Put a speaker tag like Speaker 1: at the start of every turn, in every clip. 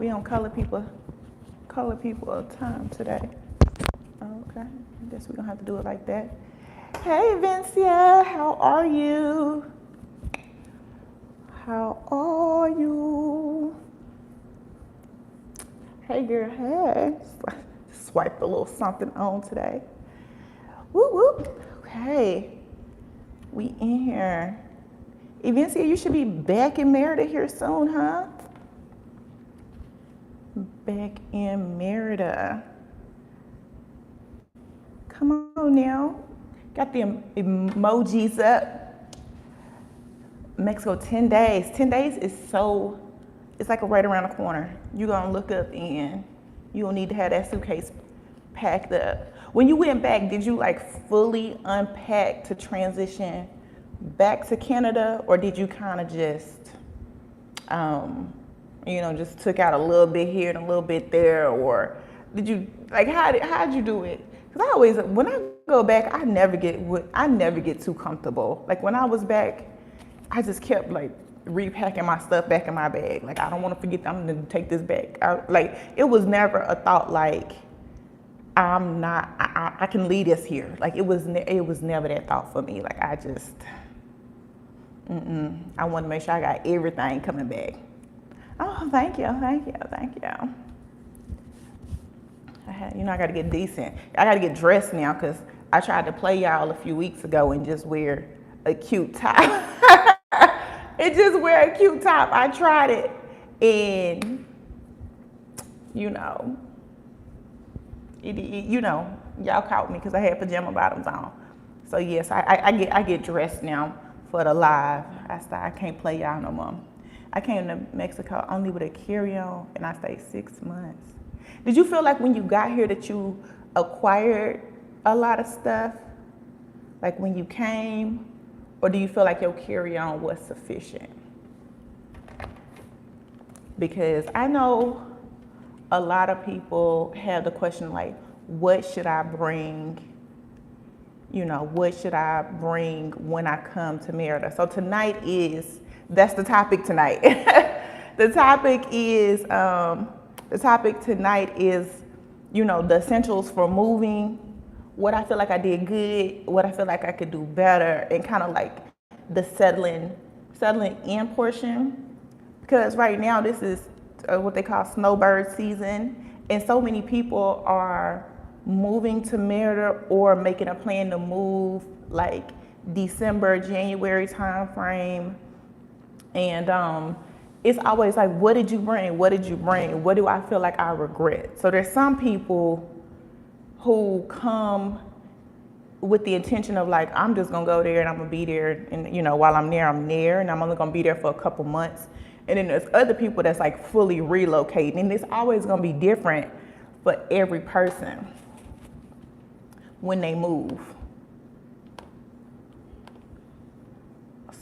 Speaker 1: We on color people time today. Okay, I guess we're gonna have to do it like that. Hey Vincia, how are you? How are you? Hey girl, hey. Swipe a little something on today. Whoop whoop. Okay, we in here. Evencia, you should be back in Merida here soon, huh? Back in Merida. Come on now. Got the emojis up. Mexico, 10 days. 10 days is so, it's like right around the corner. You're gonna look up and you don't need to have that suitcase packed up. When you went back, did you like fully unpack to transition back to Canada, or did you kind of just, just took out a little bit here and a little bit there, or did you like how'd you do it? Because I always, when I go back, I never get too comfortable. Like when I was back, I just kept like repacking my stuff back in my bag. Like I don't want to forget that I'm gonna take this back. It was never a thought like I can leave this here. Like it was never that thought for me. Like I just. I want to make sure I got everything coming back. Oh, thank you. I got to get decent. I got to get dressed now because I tried to play y'all a few weeks ago and just wear a cute top. Wear a cute top. I tried it and, y'all caught me because I had pajama bottoms on. So yes, I get dressed now for the live. I can't play y'all no more. I came to Mexico only with a carry-on and I stayed 6 months. Did you feel like when you got here that you acquired a lot of stuff? Like when you came? Or do you feel like your carry-on was sufficient? Because I know a lot of people have the question like, what should I bring? What should I bring when I come to Merida? So that's the topic tonight. The topic tonight is, the essentials for moving, what I feel like I did good, what I feel like I could do better, and kind of like the settling in portion. Because right now this is what they call snowbird season, and so many people are moving to Merida or making a plan to move like December, January time frame. And it's always like, what did you bring? What did you bring? What do I feel like I regret? So there's some people who come with the intention of like, I'm just gonna go there and I'm gonna be there, and while I'm there, and I'm only gonna be there for a couple months. And then there's other people that's like fully relocating, and it's always gonna be different for every person when they move.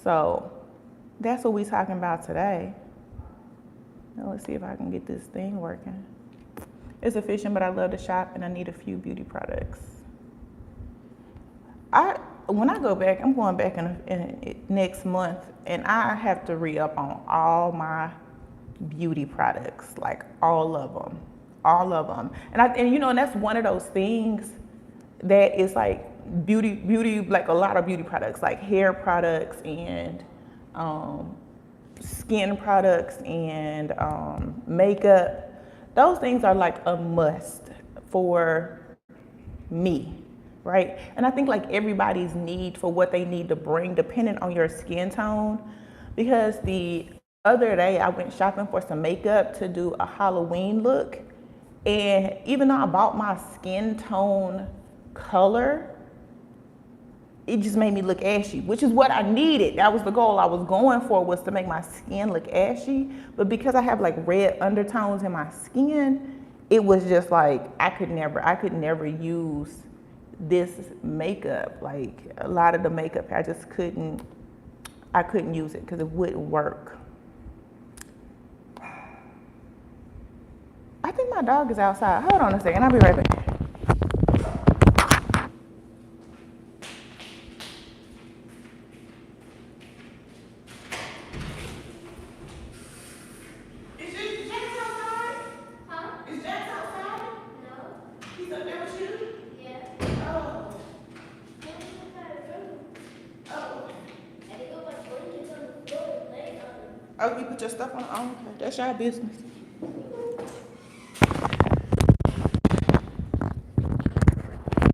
Speaker 1: So that's what we're talking about today. Now let's see if I can get this thing working. It's efficient, but I love to shop and I need a few beauty products. When I go back, I'm going back in next month, and I have to re-up on all my beauty products, like all of them. And that's one of those things that is like beauty, like a lot of beauty products, like hair products and skin products and makeup. Those things are like a must for me, right? And I think like everybody's need for what they need to bring, depending on your skin tone. Because the other day I went shopping for some makeup to do a Halloween look, and even though I bought my skin tone color, it just made me look ashy, which is what I needed. That was the goal I was going for, was to make my skin look ashy. But because I have like red undertones in my skin, it was just like, I could never use this makeup. Like a lot of the makeup, I couldn't use it because it wouldn't work. I think my dog is outside. Hold on a second, I'll be right back. Is your cat outside? Oh, you put your stuff on? Oh, okay. That's your business.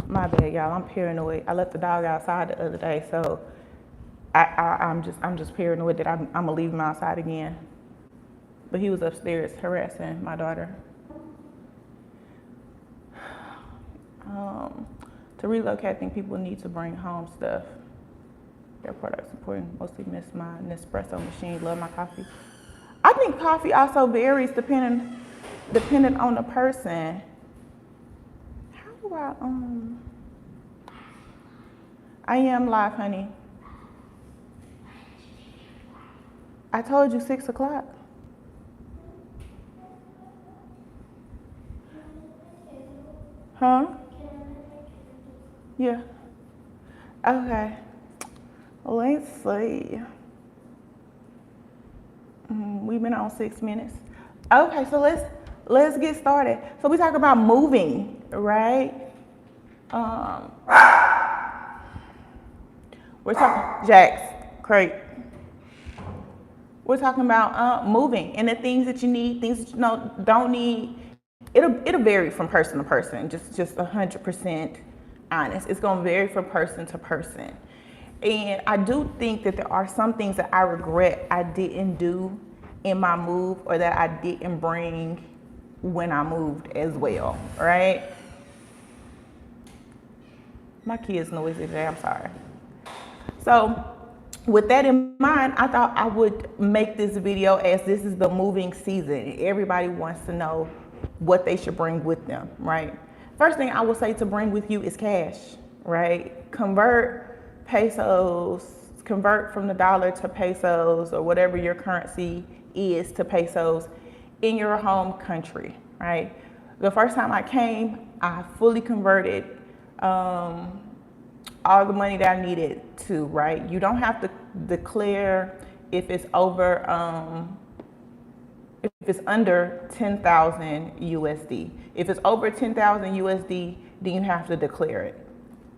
Speaker 1: My bad, y'all. I'm paranoid. I left the dog outside the other day, so I'm just paranoid that I'm gonna leave him outside again. But he was upstairs harassing my daughter. To relocate, I think people need to bring home stuff. Their products important. Mostly miss my Nespresso machine. Love my coffee. I think coffee also varies depending on the person. How do I am live, honey. I told you 6 o'clock. Huh? Yeah. Okay. Let's see. We've been on 6 minutes. Okay, so let's get started. So we talk about moving, right? We're talking Jax, crate. We're talking about moving and the things that you need, things that you don't need. It'll vary from person to person. Just 100% honest. It's gonna vary from person to person. And I do think that there are some things that I regret I didn't do in my move or that I didn't bring when I moved as well, right? My kids noisy today, I'm sorry. So with that in mind, I thought I would make this video as this is the moving season. Everybody wants to know what they should bring with them, right? First thing I would say to bring with you is cash, right? Convert from the dollar to pesos or whatever your currency is to pesos in your home country, right? The first time I came, I fully converted all the money that I needed to, right? You don't have to declare if it's over, if it's under 10,000 USD. If it's over 10,000 USD, then you have to declare it.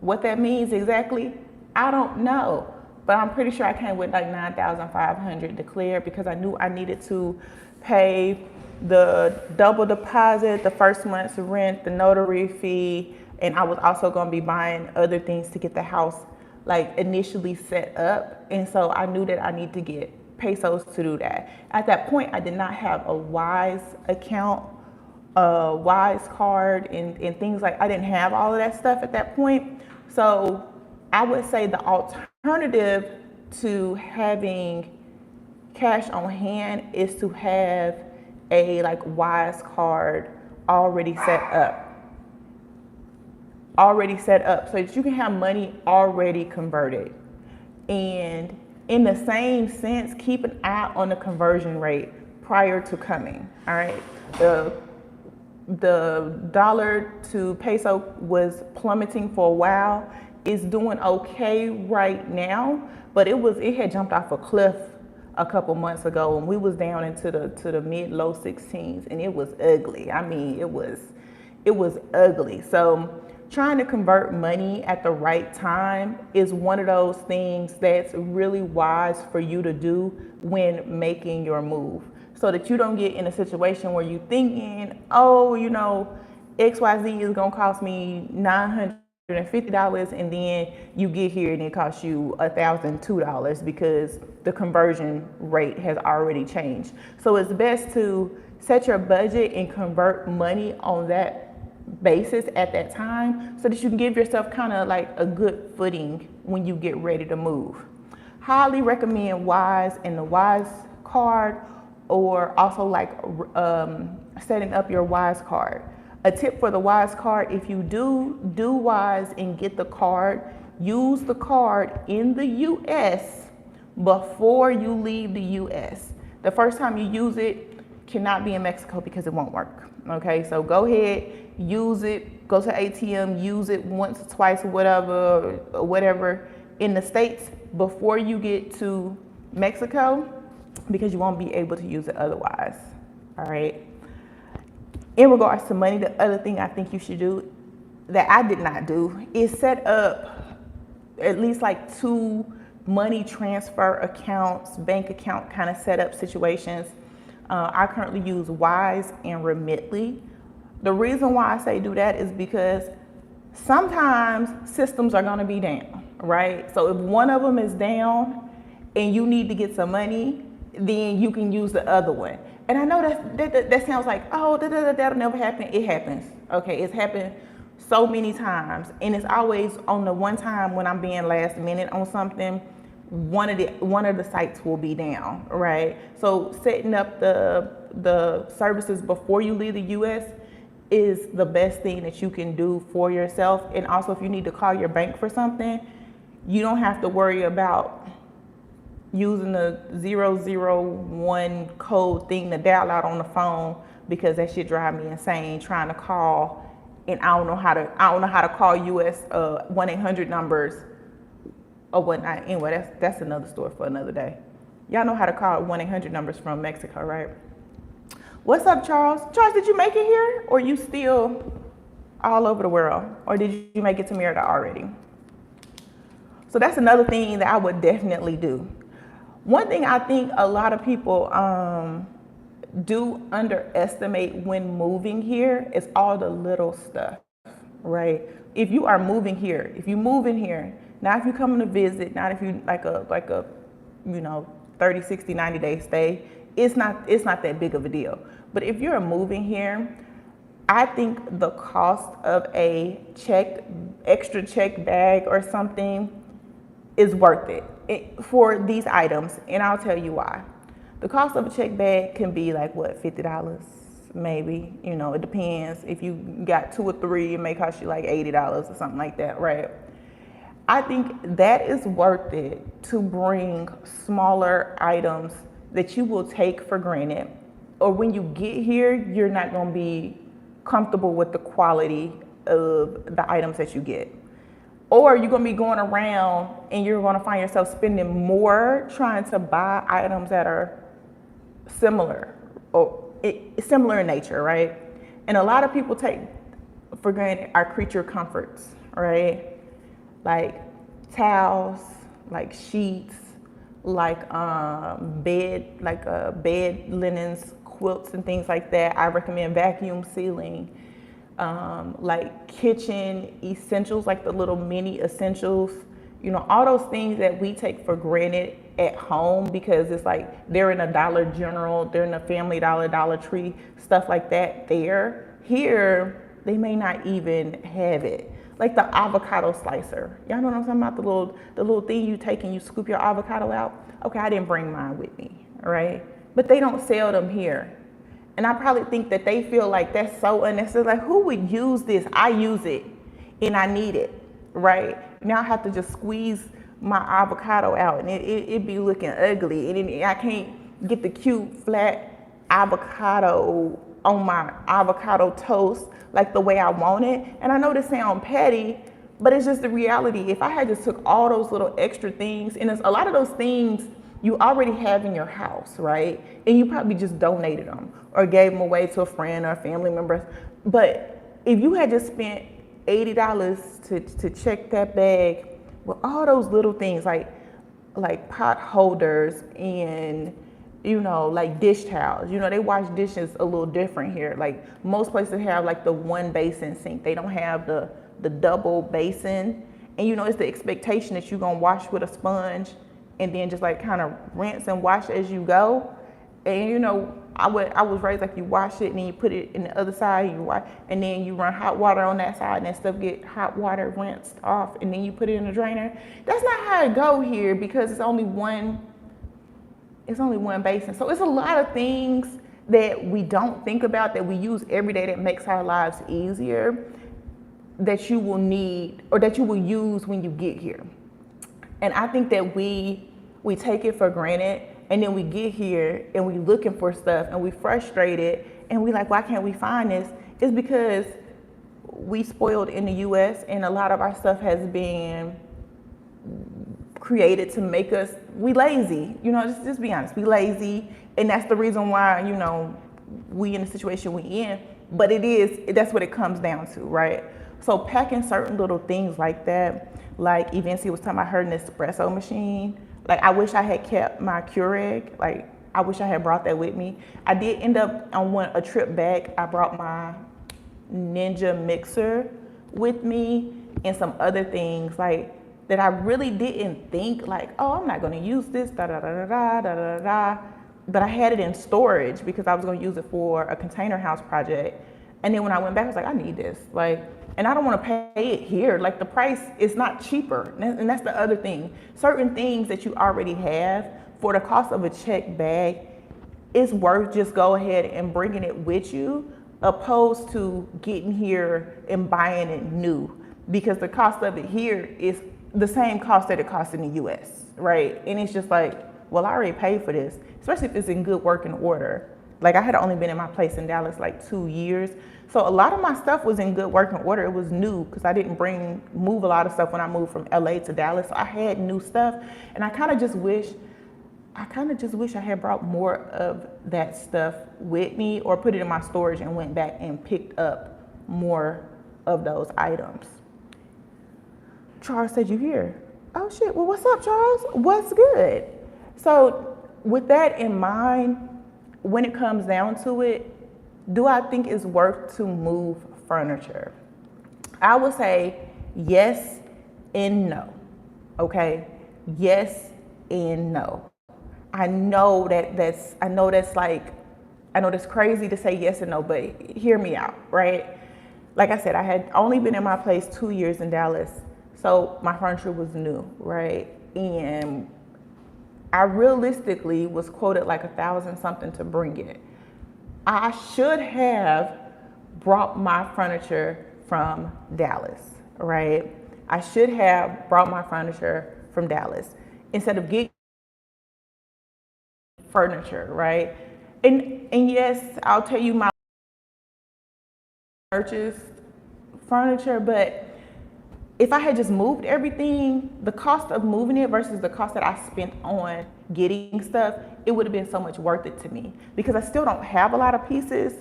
Speaker 1: What that means exactly, I don't know, but I'm pretty sure I came with like 9,500 declared because I knew I needed to pay the double deposit, the first month's rent, the notary fee, and I was also going to be buying other things to get the house like initially set up. And so I knew that I need to get pesos to do that. At that point, I did not have a Wise account, a Wise card, and things like, I didn't have all of that stuff at that point. So I would say the alternative to having cash on hand is to have a like Wise card already set up so that you can have money already converted. And in the same sense, keep an eye on the conversion rate prior to coming, all right? The dollar to peso was plummeting for a while. It's doing okay right now, but it had jumped off a cliff a couple months ago, and we was down into the mid-low 16s, and it was ugly. I mean, it was ugly. So trying to convert money at the right time is one of those things that's really wise for you to do when making your move, so that you don't get in a situation where you're thinking, oh, XYZ is gonna cost me $950, and then you get here and it costs you $1,002 because the conversion rate has already changed. So it's best to set your budget and convert money on that basis at that time so that you can give yourself kind of like a good footing when you get ready to move. Highly recommend Wise and the Wise card, or also like setting up your Wise card. A tip for the Wise card: if you do Wise and get the card, use the card in the US before you leave the US. The first time you use it cannot be in Mexico because it won't work. Okay, so go ahead, use it, go to ATM, use it once, twice, whatever in the States before you get to Mexico, because you won't be able to use it otherwise. All right. In regards to money, the other thing I think you should do that I did not do is set up at least like 2 money transfer accounts, bank account kind of setup situations. I currently use Wise and Remitly. The reason why I say do that is because sometimes systems are going to be down, right? So if one of them is down and you need to get some money, then you can use the other one. And I know that sounds like, oh, that'll never happen. It happens. Okay, it's happened so many times, and it's always on the one time when I'm being last minute on something, one of the sites will be down, right? So setting up the services before you leave the US is the best thing that you can do for yourself. And also, if you need to call your bank for something, you don't have to worry about using the 001 code thing to dial out on the phone, because that shit drive me insane trying to call, and I don't know how to call US 1-800 numbers or whatnot. Anyway, that's another story for another day. Y'all know how to call 1-800 numbers from Mexico, right? What's up, Charles? Charles, did you make it here, or you still all over the world, or did you make it to Merida already? So that's another thing that I would definitely do. One thing I think a lot of people do underestimate when moving here is all the little stuff, right? If you are moving here, if you move in here, not if you're coming to visit, not if you like a 30, 60, 90-day stay, it's not that big of a deal. But if you're moving here, I think the cost of a extra check bag or something is worth it for these items, and I'll tell you why. The cost of a check bag can be like, what, $50 maybe? It depends. If you got 2 or 3, it may cost you like $80 or something like that, right? I think that is worth it to bring smaller items that you will take for granted, or when you get here, you're not going to be comfortable with the quality of the items that you get. Or you're going to be going around and you're going to find yourself spending more trying to buy items that are similar in nature, right? And a lot of people take for granted our creature comforts, right? Like towels, like sheets, like bed linens, quilts, and things like that. I recommend vacuum sealing. Like kitchen essentials, like the little mini essentials, all those things that we take for granted at home because it's like they're in a Dollar General, they're in a Family Dollar, Dollar Tree, stuff like that. Here, they may not even have it. Like the avocado slicer. Y'all know what I'm talking about? The little thing you take and you scoop your avocado out. Okay, I didn't bring mine with me, right? But they don't sell them here. And I probably think that they feel like that's so unnecessary. Like, who would use this? I use it and I need it, right? Now I have to just squeeze my avocado out and it be looking ugly. And then I can't get the cute flat avocado on my avocado toast like the way I want it. And I know this sounds petty, but it's just the reality. If I had just took all those little extra things, and a lot of those things you already have in your house, right? And you probably just donated them or gave them away to a friend or a family member. But if you had just spent $80 to check that bag with all those little things like pot holders and like dish towels. They wash dishes a little different here. Like most places have like the one basin sink. They don't have the double basin. And it's the expectation that you're gonna wash with a sponge and then just like kind of rinse and wash as you go. And I was raised like you wash it and then you put it in the other side, you wash, and then you run hot water on that side and that stuff get hot water rinsed off and then you put it in the drainer. That's not how it go here because it's only one basin. So it's a lot of things that we don't think about that we use every day that makes our lives easier that you will need or that you will use when you get here. And I think that we take it for granted, and then we get here and we looking for stuff and we frustrated and we like, why can't we find this? It's because we spoiled in the US and a lot of our stuff has been created to make us, we lazy, just be honest, we lazy. And that's the reason why, we in the situation we in, but that's what it comes down to, right? So packing certain little things like that, Like Evency was talking about her Nespresso machine. Like I wish I had kept my Keurig. Like I wish I had brought that with me. I did end up on a trip back. I brought my Ninja mixer with me and some other things like that I really didn't think like, oh, I'm not gonna use this, da da da da da da da da. But I had it in storage because I was gonna use it for a container house project. And then when I went back, I was like, I need this. Like, and I don't wanna pay it here. Like the price is not cheaper. And that's the other thing. Certain things that you already have for the cost of a check bag, it's worth just go ahead and bringing it with you opposed to getting here and buying it new, because the cost of it here is the same cost that it costs in the US, right? And it's just like, well, I already paid for this, especially if it's in good working order. Like I had only been in my place in Dallas like 2 years. So a lot of my stuff was in good working order. It was new because I didn't move a lot of stuff when I moved from LA to Dallas. So I had new stuff, and I kind of just wish I had brought more of that stuff with me or put it in my storage and went back and picked up more of those items. Charles said, you here? Oh shit, well what's up, Charles? What's good? So with that in mind, when it comes down to it, do I think it's worth to move furniture? I would say yes and no, okay? Yes and no. I know that's crazy to say yes and no, but hear me out, right? Like I said, I had only been in my place 2 years in Dallas, so my furniture was new, right? And I realistically was quoted like $1,000 something to bring it. I should have brought my furniture from Dallas, right? I should have brought my furniture from Dallas instead of getting furniture, right? And yes, I'll tell you my purchased furniture, but if I had just moved everything, the cost of moving it versus the cost that I spent on getting stuff, it would have been so much worth it to me, because I still don't have a lot of pieces.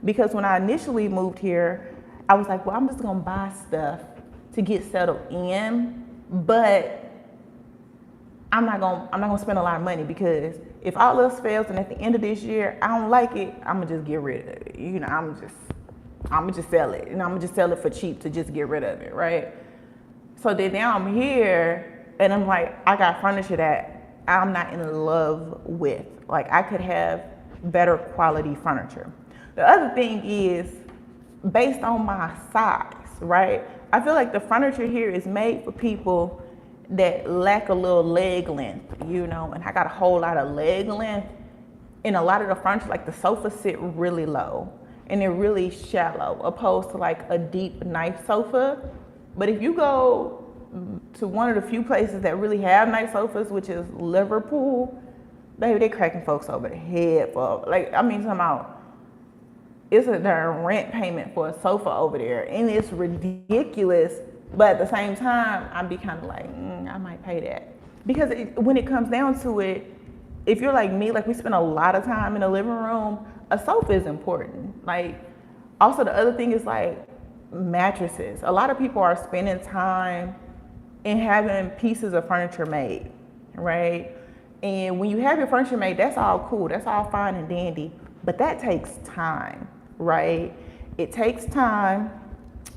Speaker 1: Because when I initially moved here, I was like, well, I'm just gonna buy stuff to get settled in, but I'm not gonna spend a lot of money, because if all else fails and at the end of this year I don't like it, I'm gonna just get rid of it. You know, I'm gonna just sell it, and I'm gonna just sell it for cheap to just get rid of it, right? So then now I'm here and I'm like, I got furniture that I'm not in love with. Like I could have better quality furniture. The other thing is based on my size, right? I feel like the furniture here is made for people that lack a little leg length, you know, and I got a whole lot of leg length. And a lot of the furniture, like the sofas sit really low and they're really shallow, opposed to like a deep, nice sofa. But if you go to one of the few places that really have nice sofas, which is Liverpool, baby, they cracking folks over the head for, like, I mean, talking about, it's their rent payment for a sofa over there, and it's ridiculous. But at the same time, I'd be kind of like, I might pay that. Because when it comes down to it, if you're like me, like we spend a lot of time in the living room, a sofa is important. Like, also the other thing is like mattresses. A lot of people are spending time in having pieces of furniture made, right? And when you have your furniture made, that's all cool, that's all fine and dandy, but that takes time, right? It takes time.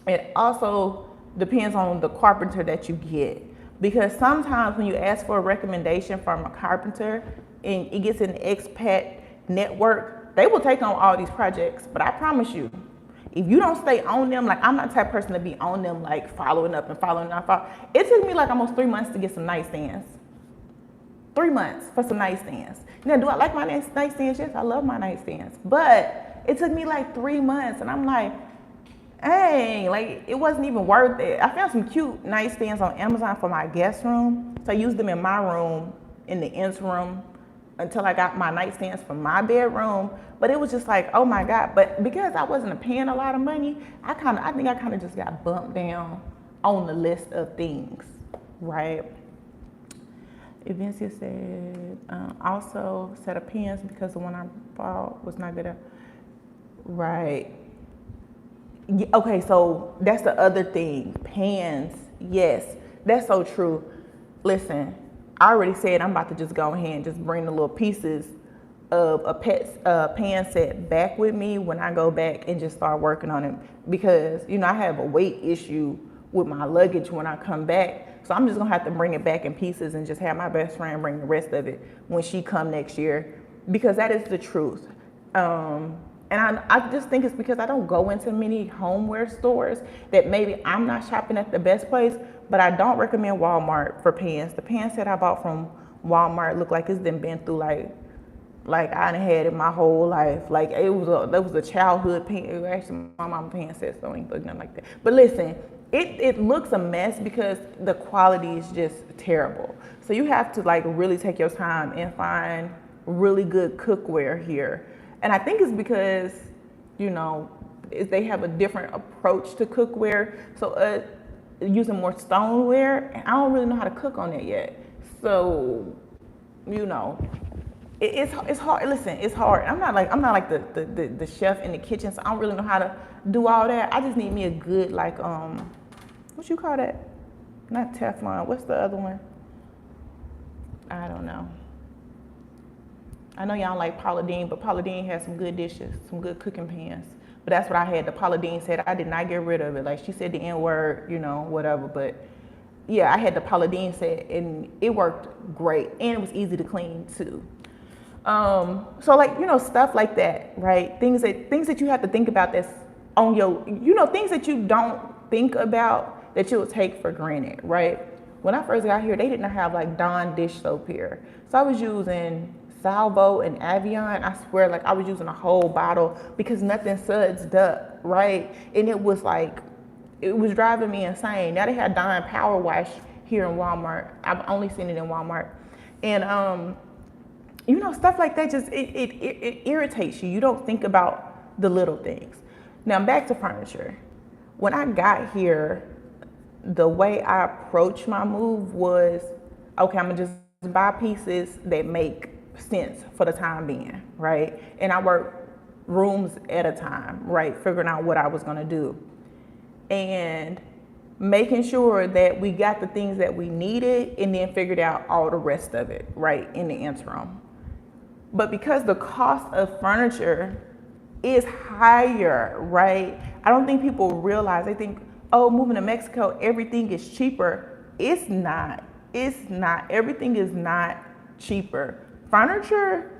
Speaker 1: It also depends on the carpenter that you get, because sometimes when you ask for a recommendation from a carpenter and it gets an expat network, they will take on all these projects, but I promise you, if you don't stay on them, like I'm not the type of person to be on them, like following up. It took me like almost 3 months to get some nightstands. 3 months for some nightstands. Now, do I like my nightstands? Yes, I love my nightstands. But it took me like 3 months, and I'm like, dang, like it wasn't even worth it. I found some cute nightstands on Amazon for my guest room. So I used them in my room in the interim until I got my nightstands for my bedroom. But it was just like, oh my God. But because I wasn't paying a lot of money, I think I kind of just got bumped down on the list of things, right? Evencia said, also set of pens because the one I bought was not good. Right. Okay, so that's the other thing. Pans, yes. That's so true. Listen, I already said I'm about to just go ahead and just bring the little pieces of a pet pan set back with me when I go back and just start working on it, because I have a weight issue with my luggage when I come back. So I'm just gonna have to bring it back in pieces and just have my best friend bring the rest of it when she come next year, because that is the truth. And I just think it's because I don't go into many homeware stores that maybe I'm not shopping at the best place, but I don't recommend Walmart for pants. The pants that I bought from Walmart look like it's been through like I done had it my whole life. Like that was a childhood pants. Actually, my mama pants sets don't even look nothing like that. But listen, it looks a mess because the quality is just terrible. So you have to like really take your time and find really good cookware here. And I think it's because, they have a different approach to cookware. So using more stoneware, and I don't really know how to cook on it yet. So, it's hard. Listen, it's hard. I'm not like the chef in the kitchen, so I don't really know how to do all that. I just need me a good what you call that? Not Teflon. What's the other one? I don't know. I know y'all don't like Paula Deen, but Paula Deen has some good dishes, some good cooking pans. But that's what I had. The Paula Deen set. I did not get rid of it. Like she said the N word, whatever. But yeah, I had the Paula Deen set and it worked great. And it was easy to clean too. So stuff like that, right? Things that you have to think about that's on your, things that you don't think about that you'll take for granted, right? When I first got here, they didn't have like Dawn dish soap here. So I was using Salvo and Avion. I swear, I was using a whole bottle because nothing suds up, right? And it was driving me insane. Now they have Dawn Power Wash here in Walmart. I've only seen it in Walmart. And, stuff like that just, it irritates you. You don't think about the little things. Now back to furniture. When I got here, the way I approached my move was, okay, I'm gonna just buy pieces that make sense for the time being, right? And I worked rooms at a time, right? Figuring out what I was gonna do. And making sure that we got the things that we needed and then figured out all the rest of it, right, in the interim. But because the cost of furniture is higher, right? I don't think people realize, they think, oh, moving to Mexico, everything is cheaper. It's not. Everything is not cheaper. Furniture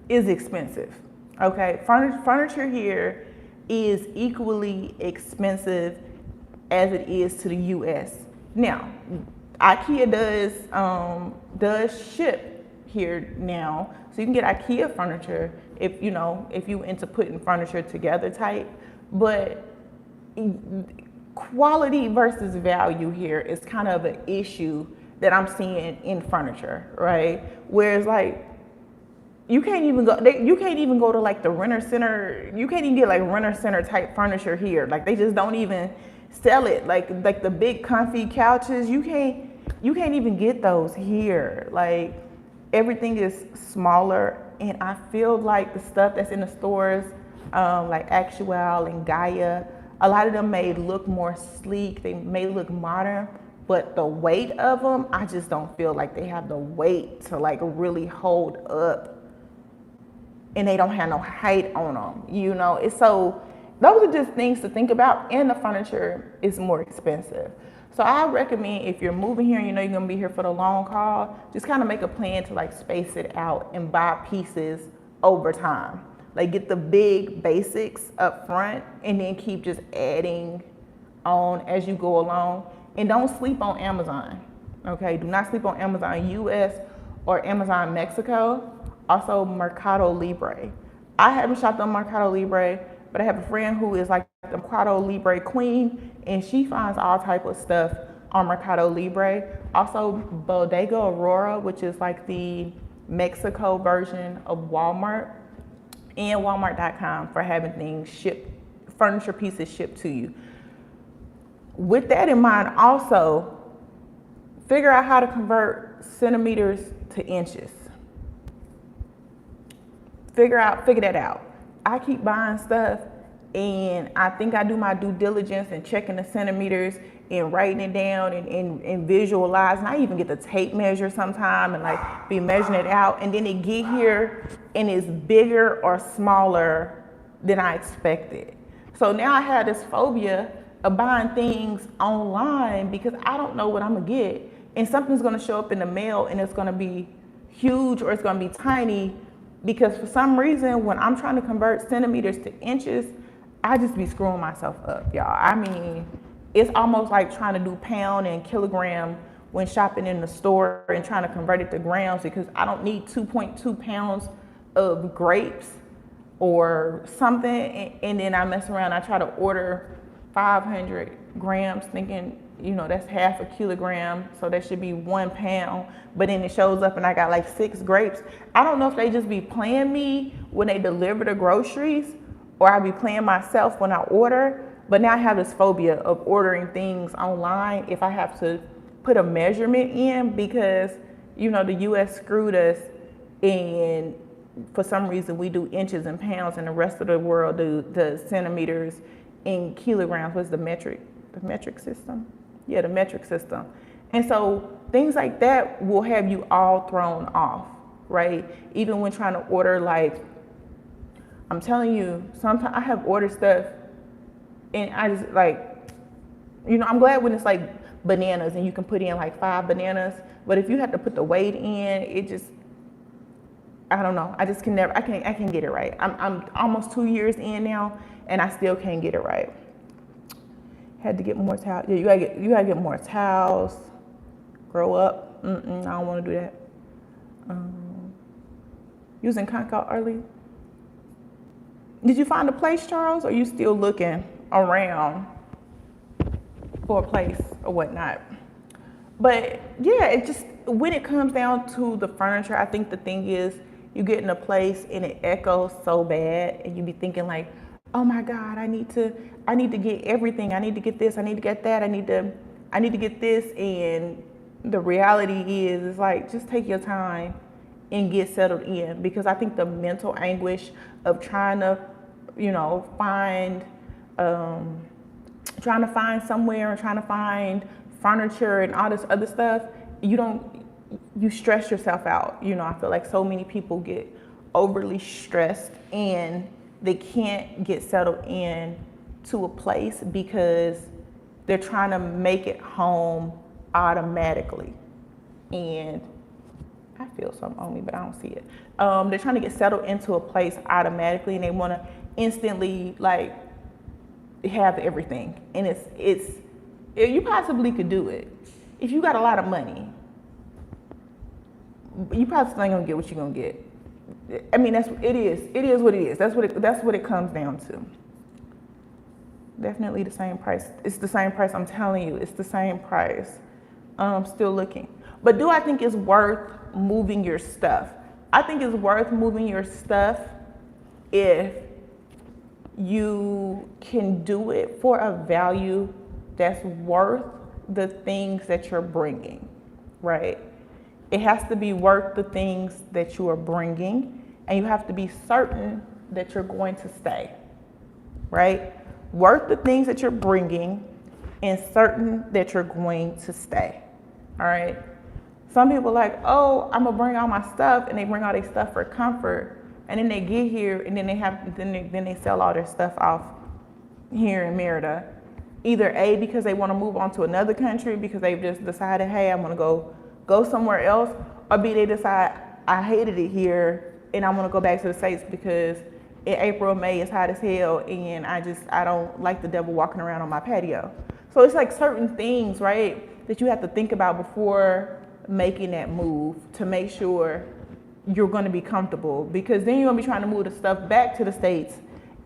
Speaker 1: is expensive, okay? Furniture here is equally expensive as it is to the U.S. Now, IKEA does ship here now, so you can get IKEA furniture if you into putting furniture together type. But quality versus value here is kind of an issue that I'm seeing in furniture, right? Whereas you can't even go to like the renter center. You can't even get like renter center type furniture here. Like they just don't even sell it. Like the big comfy couches, you can't even get those here. Like everything is smaller, and I feel like the stuff that's in the stores, like Actual and Gaia, a lot of them may look more sleek. They may look modern, but the weight of them, I just don't feel like they have the weight to like really hold up. And they don't have no height on them, It's so, those are just things to think about, and the furniture is more expensive. So I recommend if you're moving here, you're gonna be here for the long haul, just kind of make a plan to like space it out and buy pieces over time. Like get the big basics up front and then keep just adding on as you go along. And don't sleep on Amazon, okay? Do not sleep on Amazon US or Amazon Mexico. Also Mercado Libre. I haven't shopped on Mercado Libre, but I have a friend who is like the Mercado Libre queen, and she finds all type of stuff on Mercado Libre. Also Bodega Aurora, which is like the Mexico version of Walmart, and Walmart.com for having things shipped, furniture pieces shipped to you. With that in mind, also figure out how to convert centimeters to inches. Figure that out. I keep buying stuff and I think I do my due diligence and checking the centimeters, and writing it down and visualizing. I even get the tape measure sometime and like be measuring it out. And then it get here and it's bigger or smaller than I expected. So now I have this phobia of buying things online because I don't know what I'm gonna get. And something's gonna show up in the mail and it's gonna be huge or it's gonna be tiny, because for some reason when I'm trying to convert centimeters to inches, I just be screwing myself up, y'all. I mean, it's almost like trying to do pound and kilogram when shopping in the store and trying to convert it to grams, because I don't need 2.2 pounds of grapes or something, and then I mess around, I try to order 500 grams thinking, you know, that's half a kilogram, so that should be 1 pound, but then it shows up and I got like 6 grapes. I don't know if they just be playing me when they deliver the groceries, or I be playing myself when I order, but now I have this phobia of ordering things online if I have to put a measurement in, because, you know, the US screwed us, and for some reason we do inches and pounds and the rest of the world do the centimeters in kilograms. What's the metric system? Yeah, the metric system. And so things like that will have you all thrown off, right? Even when trying to order, like, I'm telling you, sometimes I have ordered stuff and I just like, you know, I'm glad when it's like bananas and you can put in like 5 bananas, but if you have to put the weight in, it just, I don't know. I just can never, I can't get it right. I'm almost 2 years in now and I still can't get it right. Had to get more towels. Yeah, you gotta get more towels. Grow up. I don't want to do that. Using Concord early. Did you find a place, Charles? Or are you still looking around for a place or whatnot? But yeah, it just, when it comes down to the furniture, I think the thing is you get in a place and it echoes so bad, and you be thinking like, oh my God, I need to get everything. I need to get this. I need to get that. I need to get this. And the reality is, it's like, just take your time and get settled in, because I think the mental anguish of trying to, you know, find somewhere and trying to find furniture and all this other stuff, you stress yourself out. You know, I feel like so many people get overly stressed and they can't get settled in to a place because they're trying to make it home automatically. And I feel something on me, but I don't see it. They're trying to get settled into a place automatically, and they want to instantly like have everything. And it's you possibly could do it if you got a lot of money. You probably still ain't gonna get what you're gonna get. I mean, it is what it is. That's what it comes down to. Definitely the same price. It's the same price. I'm telling you, it's the same price. Still looking. But do I think it's worth moving your stuff? I think it's worth moving your stuff if you can do it for a value that's worth the things that you're bringing, right? It has to be worth the things that you are bringing, and you have to be certain that you're going to stay, right? Worth the things that you're bringing and certain that you're going to stay, all right? Some people are like, oh, I'm gonna bring all my stuff, and they bring all their stuff for comfort, and then they get here and then they sell all their stuff off here in Merida. Either A, because they want to move on to another country because they've just decided, hey, I'm gonna go somewhere else, or B, they decide I hated it here and I want to go back to the States because in April, May it's hot as hell and I don't like the devil walking around on my patio. So it's like certain things, right, that you have to think about before making that move to make sure you're going to be comfortable, because then you're going to be trying to move the stuff back to the States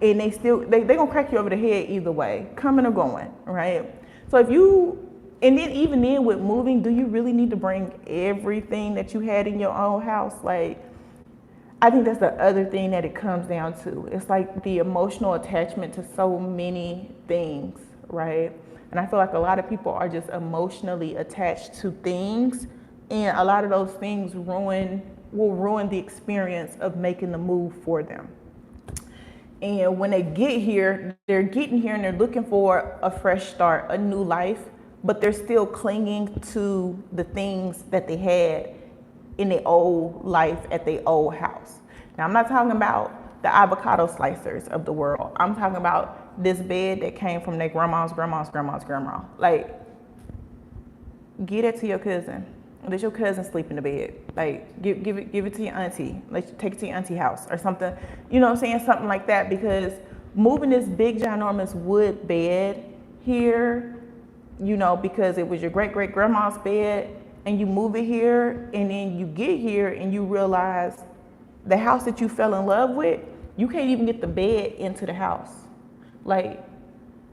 Speaker 1: and they're going to crack you over the head either way, coming or going, right? So and then even then with moving, do you really need to bring everything that you had in your own house? Like, I think that's the other thing that it comes down to. It's like the emotional attachment to so many things, right? And I feel like a lot of people are just emotionally attached to things, and a lot of those things will ruin the experience of making the move for them. And when they get here, they're getting here and they're looking for a fresh start, a new life. but they're still clinging to the things that they had in their old life at their old house. Now, I'm not talking about the avocado slicers of the world. I'm talking about this bed that came from their grandma's grandma. Like, get it to your cousin. Let your cousin sleep in the bed. Like, give it to your auntie. Take it to your auntie house or something. You know what I'm saying? Something like that, because moving this big ginormous wood bed here, you know, because it was your great grandma's bed, and you move it here, and then you get here and you realize the house that you fell in love with, you can't even get the bed into the house. Like,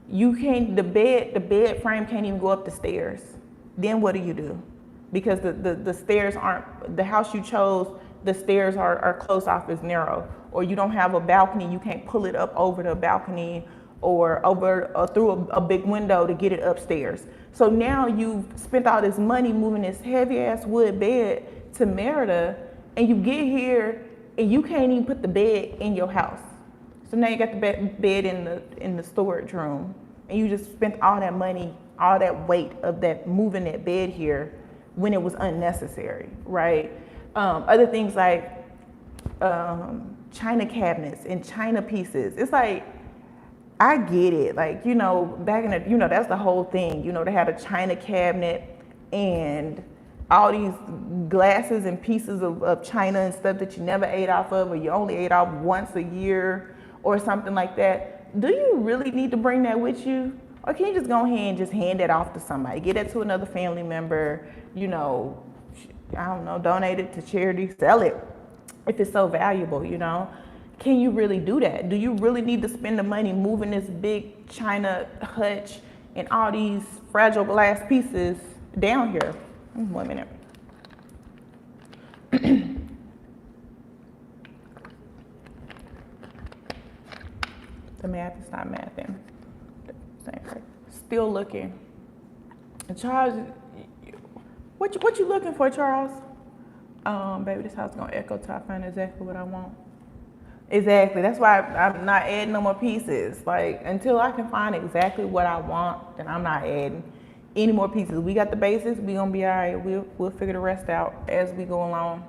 Speaker 1: you can't, the bed frame can't even go up the stairs. Then what do? Because the stairs aren't, the house you chose, the stairs are closed off as narrow, or you don't have a balcony, you can't pull it up over the balcony or over through a big window to get it upstairs. So now you've spent all this money moving this heavy ass wood bed to Merida, and you get here and you can't even put the bed in your house. So now you got the bed in the storage room, and you just spent all that money, all that weight of that moving that bed here when it was unnecessary, right? Other things like china cabinets and china pieces. It's like, I get it. Like, you know, back in the, you know, that's the whole thing. You know, they had a china cabinet and all these glasses and pieces of china and stuff that you never ate off of, or you only ate off once a year or something like that. Do you really need to bring that with you? Or can you just go ahead and just hand it off to somebody? Get it to another family member, you know, I don't know, donate it to charity, sell it if it's so valuable, you know? Can you really do that? Do you really need to spend the money moving this big china hutch and all these fragile glass pieces down here? 1 minute. The math is not mathing. Still looking. And Charles, what you looking for, Charles? Baby, this house is gonna echo till I find exactly what I want. Exactly. That's why I'm not adding no more pieces. Like, until I can find exactly what I want, then I'm not adding any more pieces. We got the basics. We gonna be all right. We'll figure the rest out as we go along.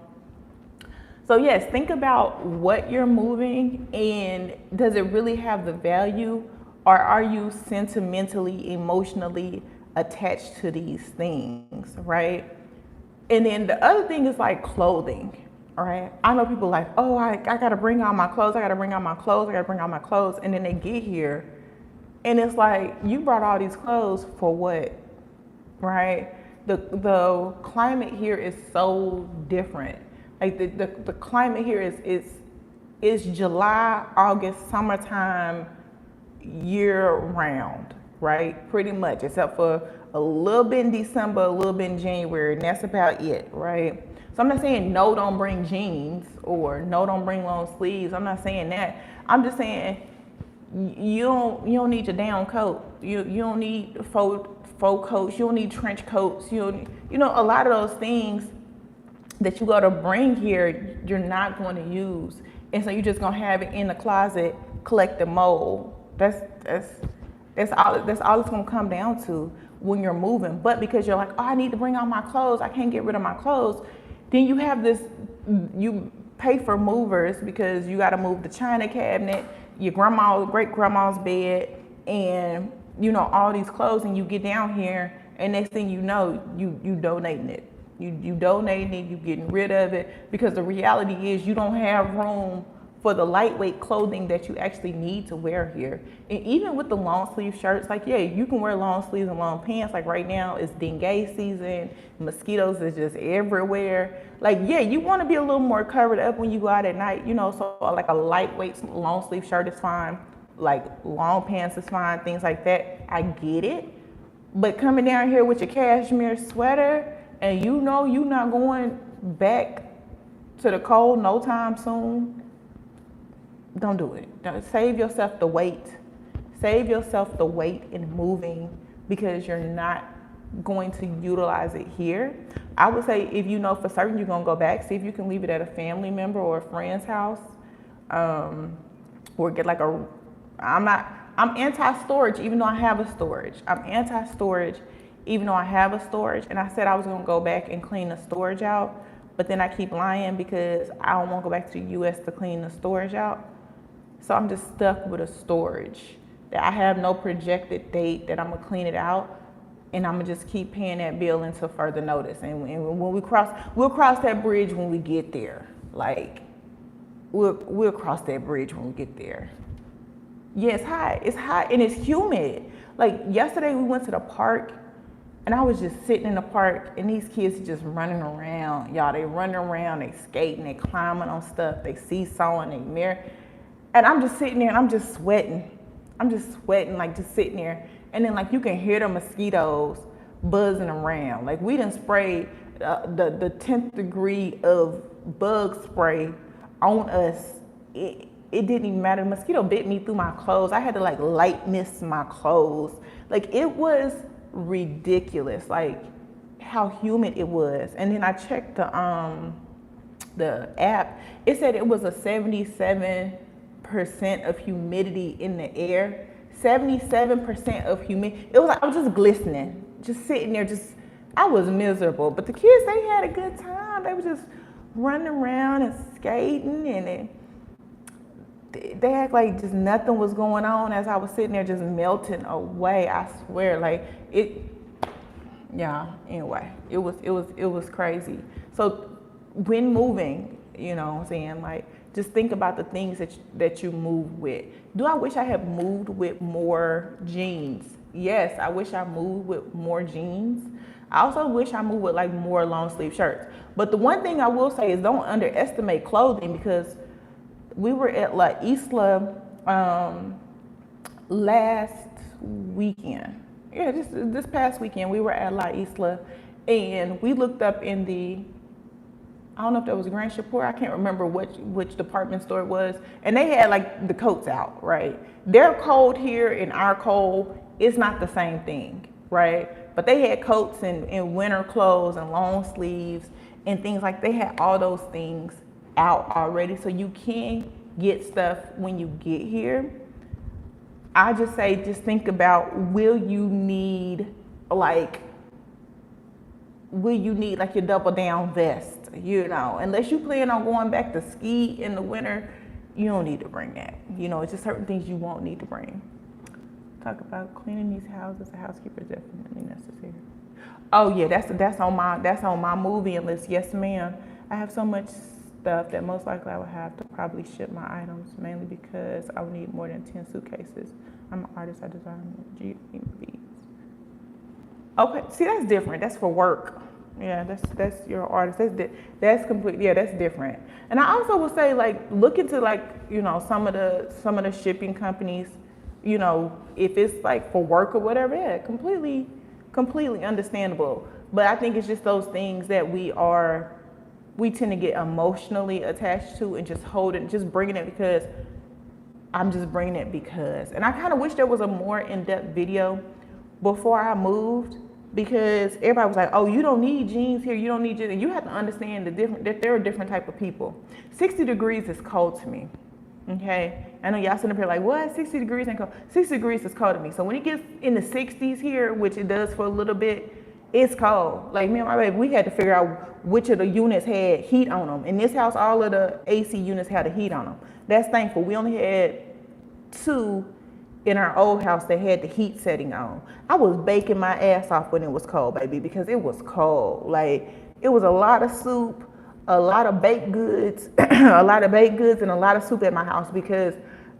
Speaker 1: So yes, think about what you're moving, and does it really have the value, or are you sentimentally, emotionally attached to these things, right? And then the other thing is like clothing. All right. I know people like, oh, I got to bring out my clothes. I got to bring out my clothes. I got to bring out my clothes. And then they get here and it's like, you brought all these clothes for what? Right. The climate here is so different. Like the climate here is July, August, summertime, year round, right? Pretty much, except for a little bit in December, a little bit in January, and that's about it, right? So I'm not saying no, don't bring jeans, or no, don't bring long sleeves. I'm not saying that. I'm just saying you don't need your down coat. You don't need faux coats. You don't need trench coats. You know, a lot of those things that you got to bring here, you're not going to use, and so you're just gonna have it in the closet, collect the mold. That's all it's gonna come down to when you're moving. But because you're like, oh, I need to bring out my clothes, I can't get rid of my clothes. Then you have this, you pay for movers because you got to move the china cabinet, your great grandma's bed, and you know, all these clothes, and you get down here, and next thing you know, you donating it. You donating it, you getting rid of it, because the reality is you don't have room for the lightweight clothing that you actually need to wear here. And even with the long sleeve shirts, like, yeah, you can wear long sleeves and long pants. Like right now it's dengue season, mosquitoes is just everywhere. Like, yeah, you want to be a little more covered up when you go out at night, you know, so like a lightweight long sleeve shirt is fine, like long pants is fine, things like that. I get it. But coming down here with your cashmere sweater, and you know you're not going back to the cold no time soon, don't do it. Save yourself the weight. Save yourself the weight in moving, because you're not going to utilize it here. I would say, if you know for certain you're gonna go back, see if you can leave it at a family member or a friend's house, or get like I'm anti-storage, even though I have a storage. I'm anti-storage even though I have a storage, and I said I was gonna go back and clean the storage out, but then I keep lying because I don't wanna go back to the US to clean the storage out. So I'm just stuck with a storage that I have no projected date that I'm gonna clean it out, and I'm gonna just keep paying that bill until further notice. And when we'll cross that bridge when we get there. Like, we'll cross that bridge when we get there. Yeah, it's hot and it's humid. Like yesterday we went to the park and I was just sitting in the park and these kids are just running around. Y'all, they running around, they skating, they climbing on stuff, they seesawing, they mirror. And I'm just sitting there and I'm just sweating. I'm just sweating, like just sitting there. And then like you can hear the mosquitoes buzzing around. Like we done sprayed the 10th degree of bug spray on us. It didn't even matter. The mosquito bit me through my clothes. I had to like light mist my clothes. Like it was ridiculous, like how humid it was. And then I checked the app. It said it was a 77% of humidity in the air. 77% of humidity. It was like I was just glistening, just sitting there, I was miserable. But the kids, they had a good time. They were just running around and skating, and they act like just nothing was going on as I was sitting there just melting away. I swear, like anyway, it was crazy. So when moving, you know what I'm saying, like just think about the things that you move with. Do I wish I had moved with more jeans? Yes, I wish I moved with more jeans. I also wish I moved with like more long sleeve shirts. But the one thing I will say is don't underestimate clothing, because we were at La Isla last weekend. Yeah, this past weekend we were at La Isla, and we looked up in the, I don't know if that was Grand Shapur, I can't remember which department store it was, and they had like the coats out, right? Their cold here and our cold is not the same thing, right? But they had coats and winter clothes and long sleeves and things like, they had all those things out already, so you can get stuff when you get here. I just say, just think about, will you need like your double down vest, you know, unless you plan on going back to ski in the winter, you don't need to bring that. You know, it's just certain things you won't need to bring. Talk about cleaning these houses. A housekeeper is definitely necessary. Oh yeah, that's on my moving list. Yes, ma'am. I have so much stuff that most likely I would have to probably ship my items, mainly because I would need more than 10 suitcases. I'm an artist. I design beads. Okay, see, that's different. That's for work. Yeah, that's your artist. That's complete. Yeah, that's different. And I also would say, like, look into, like, you know, some of the shipping companies. You know, if it's like for work or whatever, yeah, completely understandable. But I think it's just those things that we tend to get emotionally attached to and just bringing it because I'm just bringing it because. And I kind of wish there was a more in-depth video before I moved, because everybody was like, oh, you don't need jeans here, you don't need jeans. And you have to understand that there are different type of people. 60 degrees is cold to me. Okay, I know y'all sitting up here like, what? 60 degrees ain't cold. 60 degrees is cold to me. So when it gets in the 60s here, which it does for a little bit, it's cold. Like me and my baby, we had to figure out which of the units had heat on them. In this house, all of the AC units had a heat on them. That's thankful. We only had 2 in our old house that had the heat setting on. I was baking my ass off when it was cold, baby, because it was cold. Like, it was a lot of soup, a lot of baked goods, a lot of baked goods and a lot of soup at my house because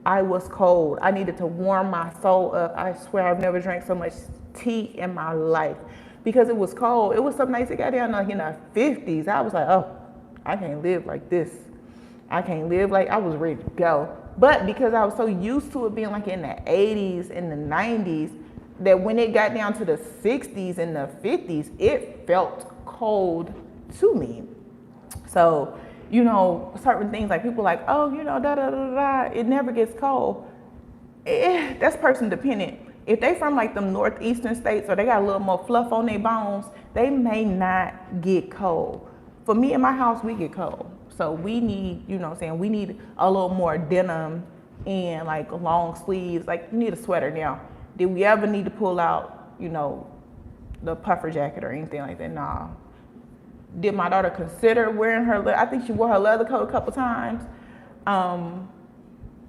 Speaker 1: I was cold. I needed to warm my soul up. I swear I've never drank so much tea in my life because it was cold. It was some nights it got down like in the 50s. I was like, oh, I can't live like this. I can't live like, I was ready to go. But because I was so used to it being like in the 80s and the 90s, that when it got down to the 60s and the 50s, it felt cold to me. So, you know, certain things like people like, oh, you know, it never gets cold. That's person dependent. If they from like them northeastern states or they got a little more fluff on their bones, they may not get cold. For me in my house, we get cold. So we need, you know what I'm saying, we need a little more denim and like long sleeves. Like, you need a sweater now. Did we ever need to pull out, you know, the puffer jacket or anything like that. Nah. Did my daughter consider wearing her? I think she wore her leather coat a couple times.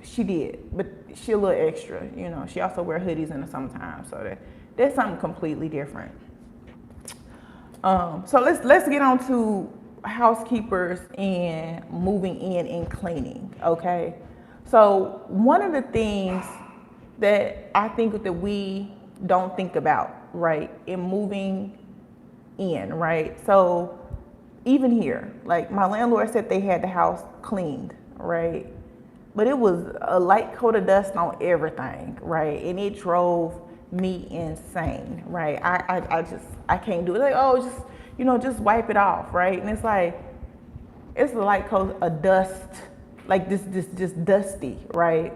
Speaker 1: She did, but she a little extra. You know, she also wear hoodies in the summertime, so that's something completely different. So let's get on to housekeepers and moving in and cleaning. Okay, so one of the things that I think that we don't think about, right, in moving in, right? So even here, like my landlord said they had the house cleaned, right? But it was a light coat of dust on everything, right? And it drove me insane, right? I can't do it. Like, oh, just wipe it off, right? And it's like, it's a light coat of dust, like this just dusty, right?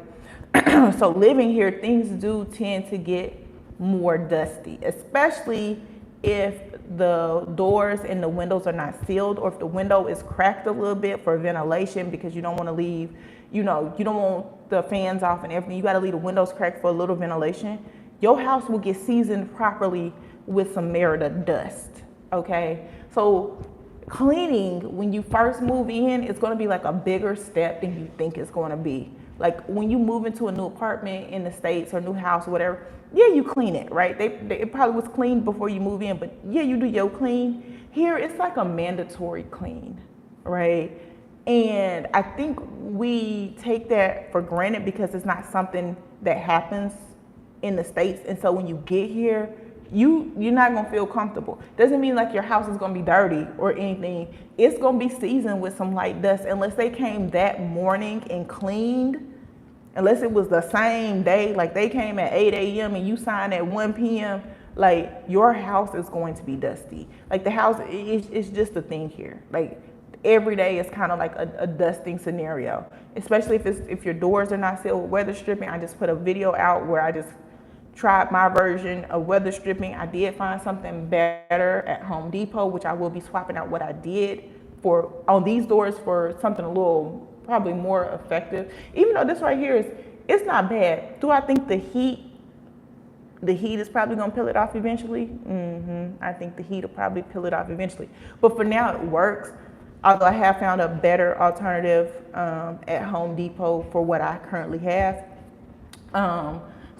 Speaker 1: So living here, things do tend to get more dusty, especially if the doors and the windows are not sealed, or if the window is cracked a little bit for ventilation, because you don't want to leave, you don't want the fans off and everything. You got to leave the windows cracked for a little ventilation. Your house will get seasoned properly with some Merida dust, okay? So cleaning, when you first move in, it's going to be like a bigger step than you think it's going to be. Like when you move into a new apartment in the States or new house or whatever, yeah, you clean it, right? It probably was cleaned before you move in, but yeah, you do your clean. Here, it's like a mandatory clean, right? And I think we take that for granted because it's not something that happens in the States. And so when you get here, you're not gonna feel comfortable. Doesn't mean like your house is gonna be dirty or anything. It's gonna be seasoned with some light dust unless they came that morning and cleaned. Unless it was the same day, like they came at 8 a.m. and you signed at 1 p.m., like your house is going to be dusty. Like the house, it's just a thing here. Like every day is kind of like a dusting scenario, especially if your doors are not sealed with weather stripping. I just put a video out where I just tried my version of weather stripping. I did find something better at Home Depot, which I will be swapping out what I did on these doors for something a little probably more effective. Even though this right here it's not bad. Do I think the heat is probably gonna peel it off eventually? I think the heat will probably peel it off eventually. But for now it works. Although I have found a better alternative at Home Depot for what I currently have.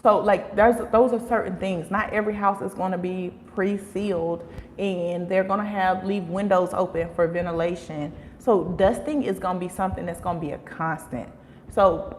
Speaker 1: So like those are certain things. Not every house is going to be pre-sealed, and they're going to leave windows open for ventilation. So dusting is going to be something that's going to be a constant. So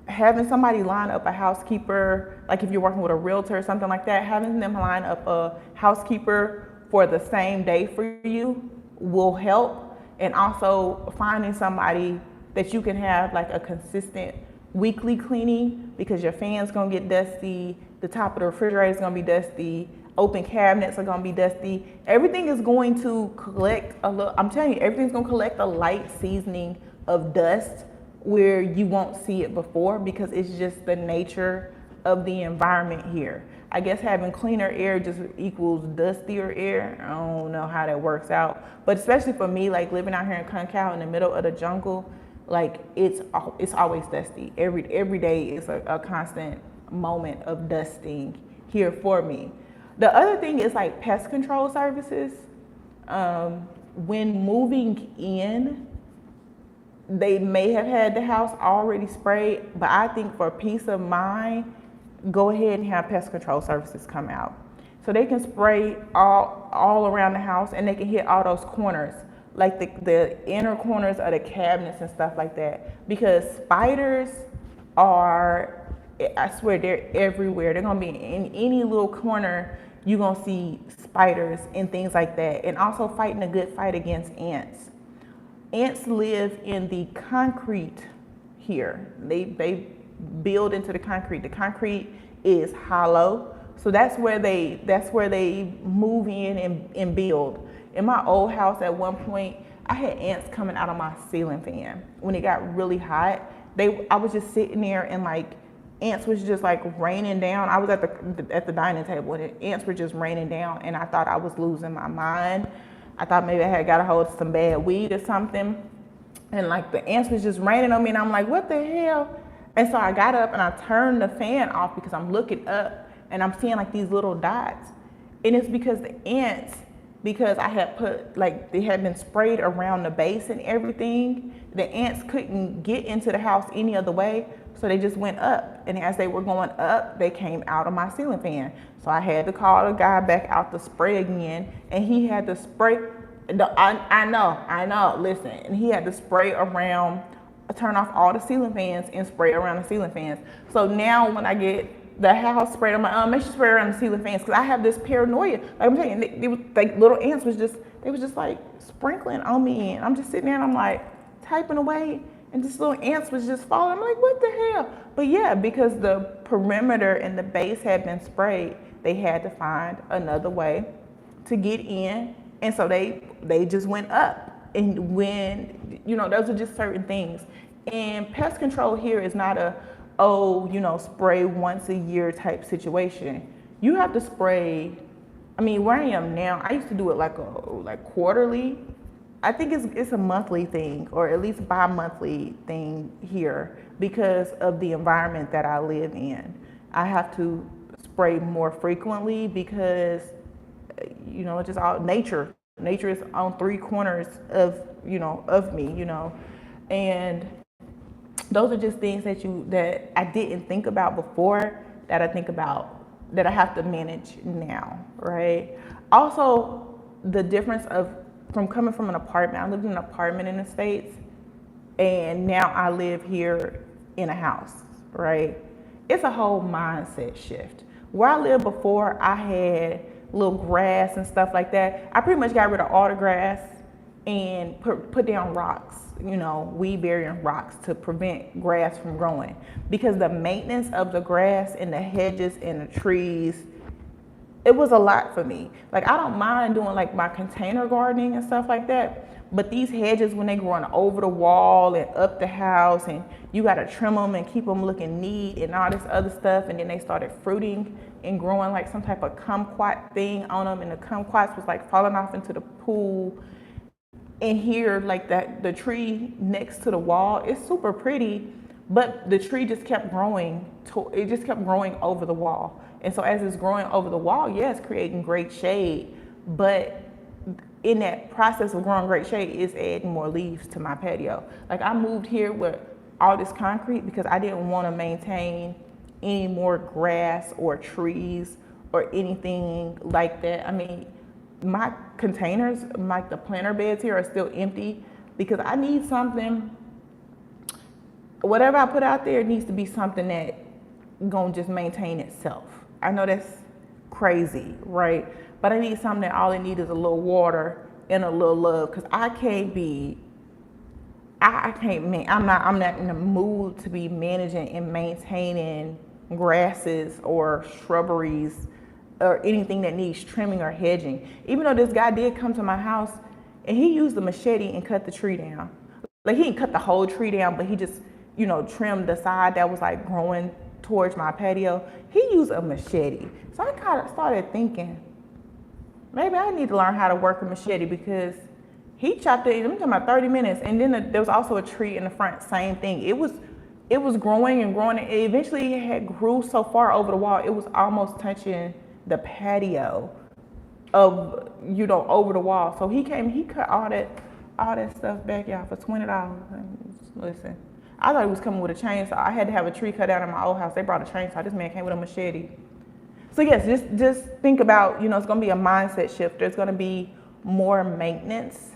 Speaker 1: having somebody line up a housekeeper, like if you're working with a realtor or something like that, having them line up a housekeeper for the same day for you will help. And also finding somebody that you can have like a consistent weekly cleaning, because your fan's gonna get dusty, the top of the refrigerator is gonna be dusty, open cabinets are gonna be dusty. Everything is going to collect I'm telling you, everything's gonna collect a light seasoning of dust where you won't see it before, because it's just the nature of the environment here. I guess having cleaner air just equals dustier air. I don't know how that works out, but especially for me, like living out here in Concal in the middle of the jungle, like it's always dusty. Every day is a constant moment of dusting here for me. The other thing is like pest control services. When moving in, they may have had the house already sprayed, but I think for peace of mind, go ahead and have pest control services come out. So they can spray all around the house, and they can hit all those corners, like the inner corners of the cabinets and stuff like that. Because spiders are, I swear, they're everywhere. They're gonna be in any little corner. You're gonna see spiders and things like that. And also fighting a good fight against ants. Ants live in the concrete here. They build into the concrete. The concrete is hollow, so that's where they move in and build. In my old house, at one point, I had ants coming out of my ceiling fan when it got really hot. I was just sitting there, and like ants was just like raining down. I was at the dining table, and ants were just raining down, and I thought I was losing my mind. I thought maybe I had got a hold of some bad weed or something, and like the ants was just raining on me, and I'm like, what the hell? And so I got up and I turned the fan off because I'm looking up and I'm seeing like these little dots. And it's because the ants, because I had put, like, they had been sprayed around the base and everything, the ants couldn't get into the house any other way, so they just went up. And as they were going up, they came out of my ceiling fan. So I had to call the guy back out to spray again, and he had to spray. I know, listen. And he had to spray around, turn off all the ceiling fans and spray around the ceiling fans. So now when I get the house sprayed, I'm like, make sure you spray around the ceiling fans, because I have this paranoia. Like I'm telling you, they was like little ants was just like sprinkling on me, and I'm just sitting there and I'm like typing away, and this little ants was just falling. I'm like, what the hell? But yeah, because the perimeter and the base had been sprayed, they had to find another way to get in, and so they just went up. And when, those are just certain things. And pest control here is not a, spray once a year type situation. You have to spray, where I am now, I used to do it like quarterly. I think it's a monthly thing, or at least bi-monthly thing here, because of the environment that I live in. I have to spray more frequently because, it's just all nature. Nature is on three corners of me, and those are just things that I didn't think about before, that I think about, that I have to manage now, right? Also, the difference from coming from an apartment. I lived in an apartment in the States, and now I live here in a house, right? It's a whole mindset shift. Where I lived before, I had little grass and stuff like that. I pretty much got rid of all the grass and put down rocks, weed barrier rocks, to prevent grass from growing, because the maintenance of the grass and the hedges and the trees, it was a lot for me. Like, I don't mind doing like my container gardening and stuff like that, but these hedges, when they growing over the wall and up the house, and you got to trim them and keep them looking neat and all this other stuff, and then they started fruiting and growing like some type of kumquat thing on them, and the kumquats was like falling off into the pool. And here, like the tree next to the wall, it's super pretty, but the tree just kept growing. It just kept growing over the wall. And so as it's growing over the wall, yeah, it's creating great shade, but in that process of growing great shade, it's adding more leaves to my patio. Like, I moved here with all this concrete because I didn't want to maintain any more grass or trees or anything like that. My containers, like the planter beds here, are still empty because I need something. Whatever I put out there needs to be something that gonna just maintain itself. I know that's crazy, right? But I need something that all it needs is a little water and a little love, because I'm not in the mood to be managing and maintaining grasses or shrubberies or anything that needs trimming or hedging. Even though this guy did come to my house and he used a machete and cut the tree down. Like, he didn't cut the whole tree down, but he just, trimmed the side that was like growing towards my patio. He used a machete. So I kind of started thinking, maybe I need to learn how to work a machete, because he chopped it, I'm talking about 30 minutes. And then there was also a tree in the front, same thing. It was growing and growing. It eventually had grew so far over the wall, it was almost touching the patio of, over the wall. So he came, he cut all that stuff back, y'all, for $20. Listen, I thought he was coming with a chainsaw. I had to have a tree cut down in my old house. They brought a chainsaw. This man came with a machete. So yes, just think about, it's going to be a mindset shift. There's going to be more maintenance.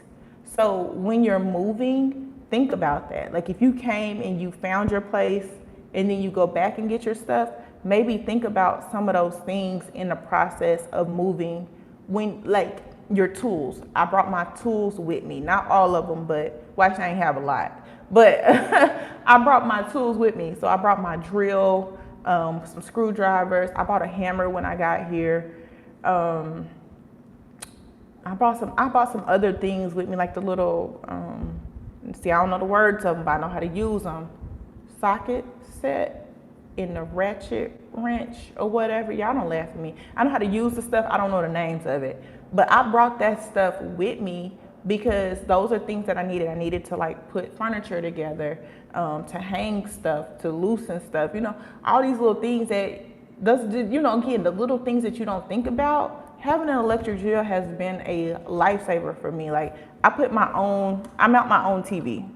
Speaker 1: So when you're moving, think about that. Like, if you came and you found your place and then you go back and get your stuff, maybe think about some of those things in the process of moving. When, like, your tools. I brought my tools with me. Not all of them, but, well, actually I ain't have a lot. But I brought my tools with me. So I brought my drill, some screwdrivers. I bought a hammer when I got here. I bought some other things with me, like the little, I don't know the words of them, but I know how to use them. Socket set in the ratchet wrench or whatever. Y'all don't laugh at me. I know how to use the stuff. I don't know the names of it. But I brought that stuff with me because those are things that I needed. I needed to, like, put furniture together, to hang stuff, to loosen stuff. All these little things that, again, the little things that you don't think about, having an electric drill has been a lifesaver for me. Like I mount my own TV,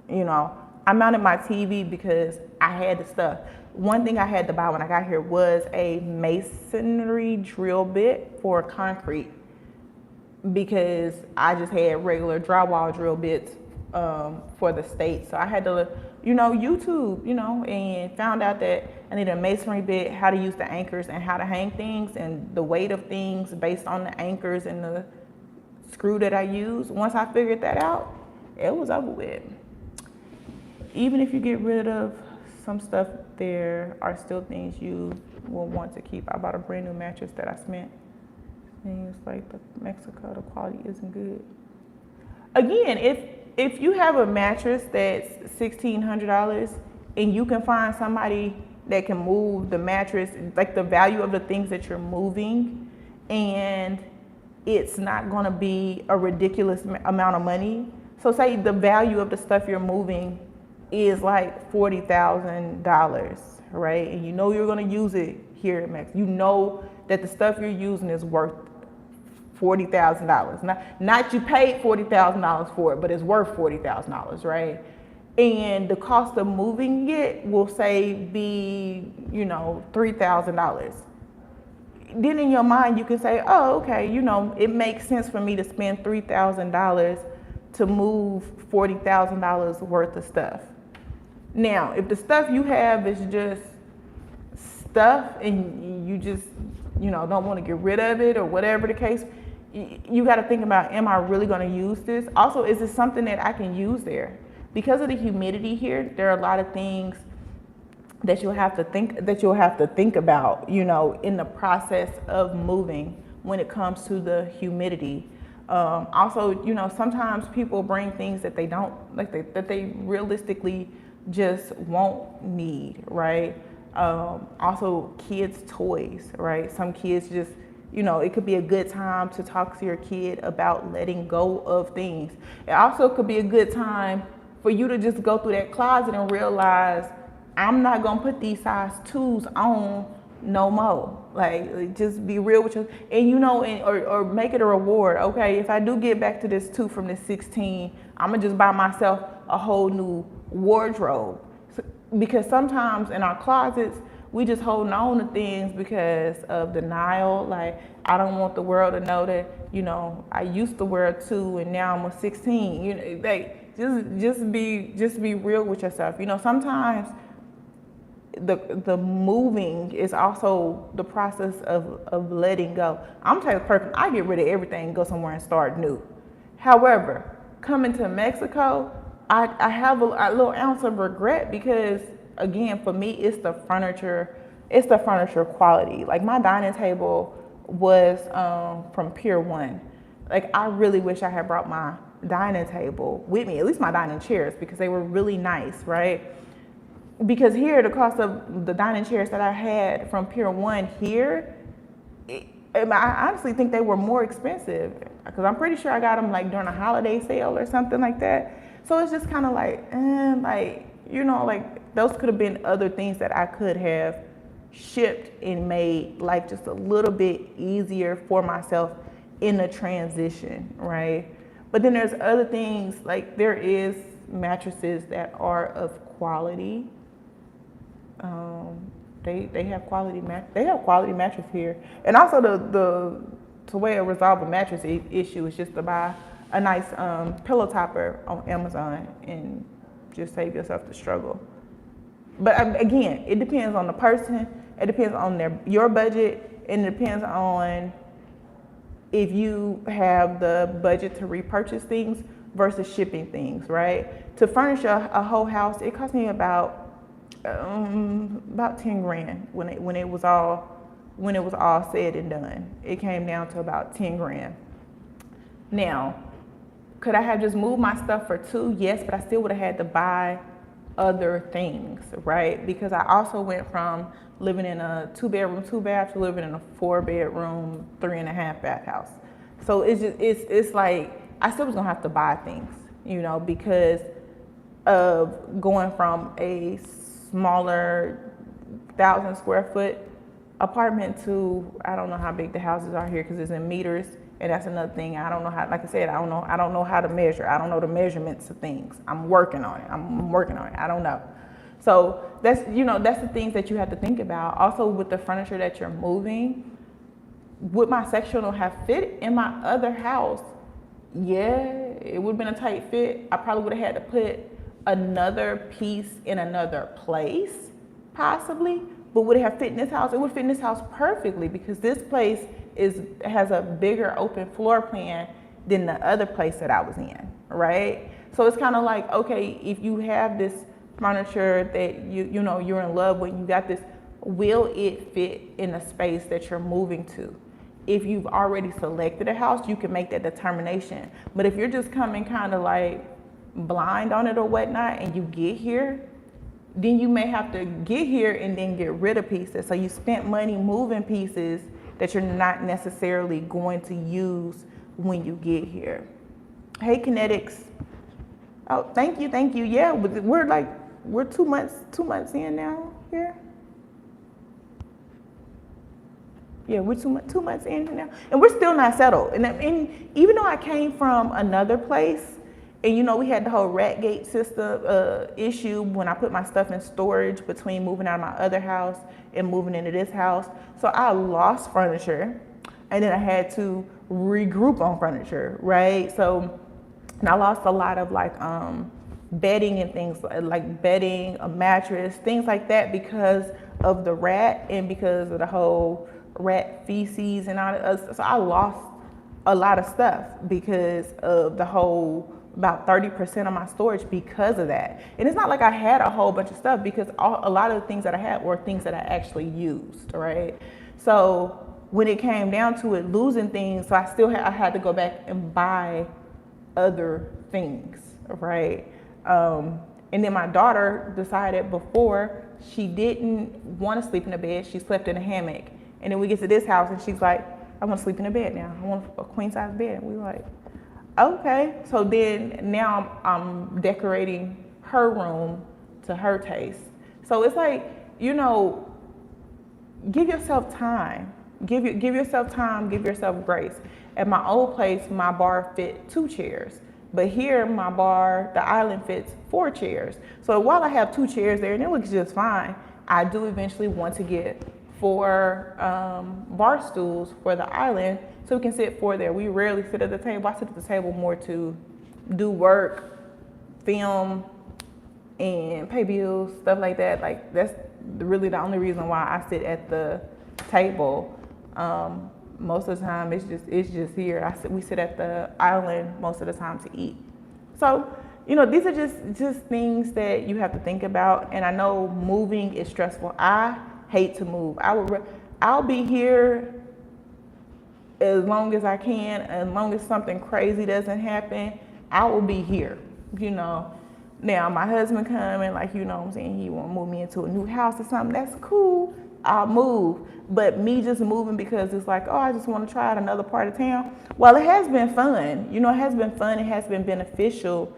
Speaker 1: you know. I mounted my TV because I had the stuff. One thing I had to buy when I got here was a masonry drill bit for concrete because I just had regular drywall drill bits for the state. So I had to, YouTube, and found out that I needed a masonry bit, how to use the anchors and how to hang things and the weight of things based on the anchors and the screw that I use. Once I figured that out, it was over with. Even if you get rid of some stuff, there are still things you will want to keep. I bought a brand new mattress that I spent. And it's like Mexico, the quality isn't good. Again, if you have a mattress that's $1,600 and you can find somebody that can move the mattress, like the value of the things that you're moving, and it's not going to be a ridiculous amount of money. So say the value of the stuff you're moving is like $40,000, right? And you know you're going to use it here at Mex. You know that the stuff you're using is worth $40,000. Not you paid $40,000 for it, but it's worth $40,000, right? And the cost of moving it will say be, $3,000. Then in your mind you can say, oh, okay, it makes sense for me to spend $3,000 to move $40,000 worth of stuff. Now, if the stuff you have is just stuff and you just, don't want to get rid of it or whatever the case, you got to think about, am I really going to use this? Also, is this something that I can use there? Because of the humidity here, there are a lot of things that you'll have to think about, in the process of moving when it comes to the humidity. Also, sometimes people bring things that they don't that they realistically just won't need, right? Also, kids' toys, right? Some kids just, it could be a good time to talk to your kid about letting go of things. It also could be a good time for you to just go through that closet and realize, I'm not gonna put these size 2s on no more. Like, just be real with you, and or make it a reward. Okay, if I do get back to this 2 from this 16, I'm gonna just buy myself a whole new wardrobe. Because sometimes in our closets, we just holding on to things because of denial. Like, I don't want the world to know that, I used to wear a 2 and now I'm a 16. Just be real with yourself. Sometimes the moving is also the process of letting go. I'm the type of person, I get rid of everything and go somewhere and start new. However, coming to Mexico, I have a little ounce of regret because, again, for me, it's the furniture quality. Like, my dining table was from Pier 1. Like, I really wish I had brought my dining table with me, at least my dining chairs, because they were really nice, right? Because here, the cost of the dining chairs that I had from Pier 1 here, I honestly think they were more expensive, because I'm pretty sure I got them like during a holiday sale or something like that. So it's just kind of like, those could have been other things that I could have shipped and made life just a little bit easier for myself in the transition, right? But then there's other things, like there is mattresses that are of quality. They have quality mattress here, and also the way to resolve a mattress issue is just to buy a nice pillow topper on Amazon and just save yourself the struggle. But again, it depends on the person. It depends on your budget, and it depends on if you have the budget to repurchase things versus shipping things, right? To furnish a whole house, it cost me about 10 grand when it was all said and done. It came down to about 10 grand. Now, could I have just moved my stuff for 2? Yes, but I still would have had to buy other things, right? Because I also went from living in a 2-bedroom, 2-bath to living in a 4-bedroom, 3.5 bath house. So it's like I still was gonna have to buy things, because of going from a smaller 1,000 square foot Apartment 2, I don't know how big the houses are here because it's in meters, and that's another thing. I don't know how, like I said, I don't know how to measure. I don't know the measurements of things. I'm working on it. I don't know. So that's, that's the things that you have to think about. Also with the furniture that you're moving, would my sectional have fit in my other house? Yeah, it would have been a tight fit. I probably would have had to put another piece in another place, possibly. But would it have fit in this house? It would fit in this house perfectly because this place has a bigger open floor plan than the other place that I was in, right? So it's kind of like, okay, if you have this furniture that you're in love with, you got this, will it fit in the space that you're moving to? If you've already selected a house, you can make that determination. But if you're just coming kind of like blind on it or whatnot, and you get here, then you may have to get here and then get rid of pieces. So you spent money moving pieces that you're not necessarily going to use when you get here. Hey, Kinetics. Oh, thank you. Yeah, we're 2 months in now here. Yeah, we're 2 months in now, and we're still not settled. And even though I came from another place, and we had the whole rat gate system issue when I put my stuff in storage between moving out of my other house and moving into this house. So I lost furniture, and then I had to regroup on furniture, right? So and I lost a lot of bedding and things like bedding, a mattress, things like that because of the rat and because of the whole rat feces and all that. So I lost a lot of stuff because of the whole, about 30% of my storage because of that. And it's not like I had a whole bunch of stuff because a lot of the things that I had were things that I actually used, right? So when it came down to it, losing things, so I had to go back and buy other things, right? And then my daughter decided before she didn't want to sleep in a bed, she slept in a hammock. And then we get to this house and she's like, I want to sleep in a bed now. I want a queen size bed. And we were like, okay. So then now I'm decorating her room to her taste. So it's like, give yourself time. Give yourself time, give yourself grace. At my old place, my bar fit 2 chairs. But here, my bar, the island fits 4 chairs. So while I have 2 chairs there, and it looks just fine, I do eventually want to get 4 bar stools for the island so we can sit 4 there. We rarely sit at the table. I sit at the table more to do work, film, and pay bills, stuff like that. Like that's really the only reason why I sit at the table. Most of the time it's just here. We sit at the island most of the time to eat. So, these are just things that you have to think about. And I know moving is stressful. I hate to move. I'll be here as long as I can, as long as something crazy doesn't happen. I will be here. Now my husband coming, what I'm saying, he want to move me into a new house or something. That's cool. I'll move. But me just moving because it's like, oh, I just want to try out another part of town. Well, it has been fun. It has been fun. It has been beneficial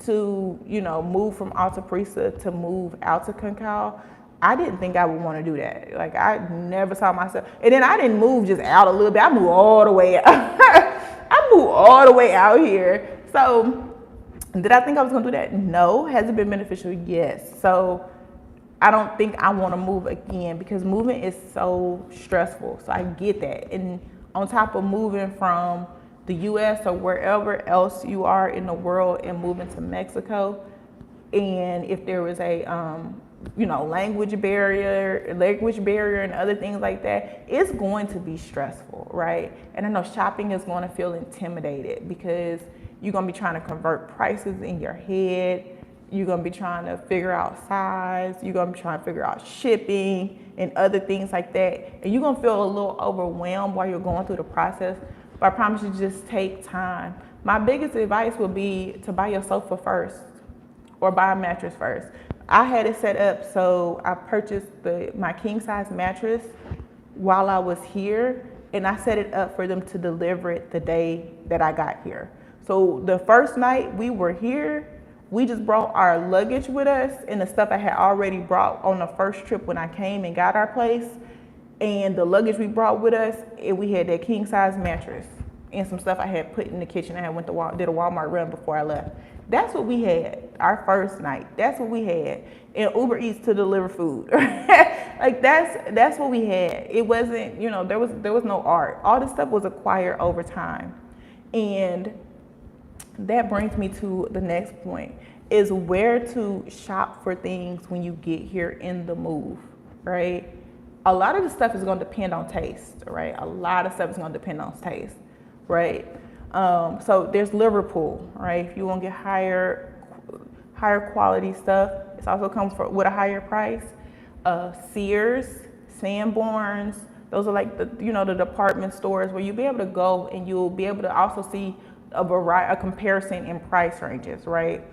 Speaker 1: to, move from Alta Prisa to move out to Concal. I didn't think I would want to do that. Like, I never saw myself. And then I didn't move just out a little bit. I moved all the way out. I moved all the way out here. So did I think I was going to do that? No. Has it been beneficial? Yes. So I don't think I want to move again because moving is so stressful. So I get that. And on top of moving from the U.S. or wherever else you are in the world and moving to Mexico, and if there was a language barrier and other things like that, it's going to be stressful, right? And I know shopping is going to feel intimidated because you're going to be trying to convert prices in your head. You're going to be trying to figure out size. You're going to be trying to figure out shipping and other things like that. And you're going to feel a little overwhelmed while you're going through the process. But I promise you, just take time. My biggest advice would be to buy your sofa first or buy a mattress first. I had it set up so I purchased my king size mattress while I was here, and I set it up for them to deliver it the day that I got here. So the first night we were here, we just brought our luggage with us and the stuff I had already brought on the first trip when I came and got our place. And the luggage we brought with us, we had that king size mattress and some stuff I had put in the kitchen. I had did a Walmart run before I left. That's what we had our first night. That's what we had. And Uber Eats to deliver food. Like that's what we had. It wasn't, there was no art. All this stuff was acquired over time. And that brings me to the next point, is where to shop for things when you get here in the move, right? A lot of the stuff is going to depend on taste, right? A lot of stuff is going to depend on taste, right? So there's Liverpool, right? If you want to get higher quality stuff, it's also comes with a higher price. Sears, Sanborn's, those are like the department stores where you'll be able to go and you'll be able to also see a comparison in price ranges, right?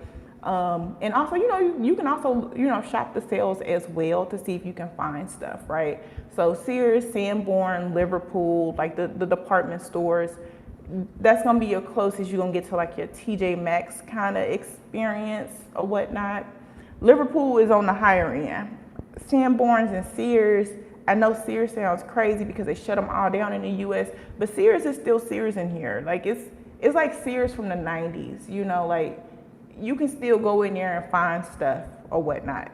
Speaker 1: And also, you can also, shop the sales as well to see if you can find stuff, right? So Sears, Sanborn, Liverpool, like the department stores, that's gonna be your closest you're gonna get to like your TJ Maxx kind of experience or whatnot. Liverpool is on the higher end. Sanborns and Sears, I know Sears sounds crazy because they shut them all down in the US, but Sears is still Sears in here. Like it's like Sears from the 90s, like you can still go in there and find stuff or whatnot.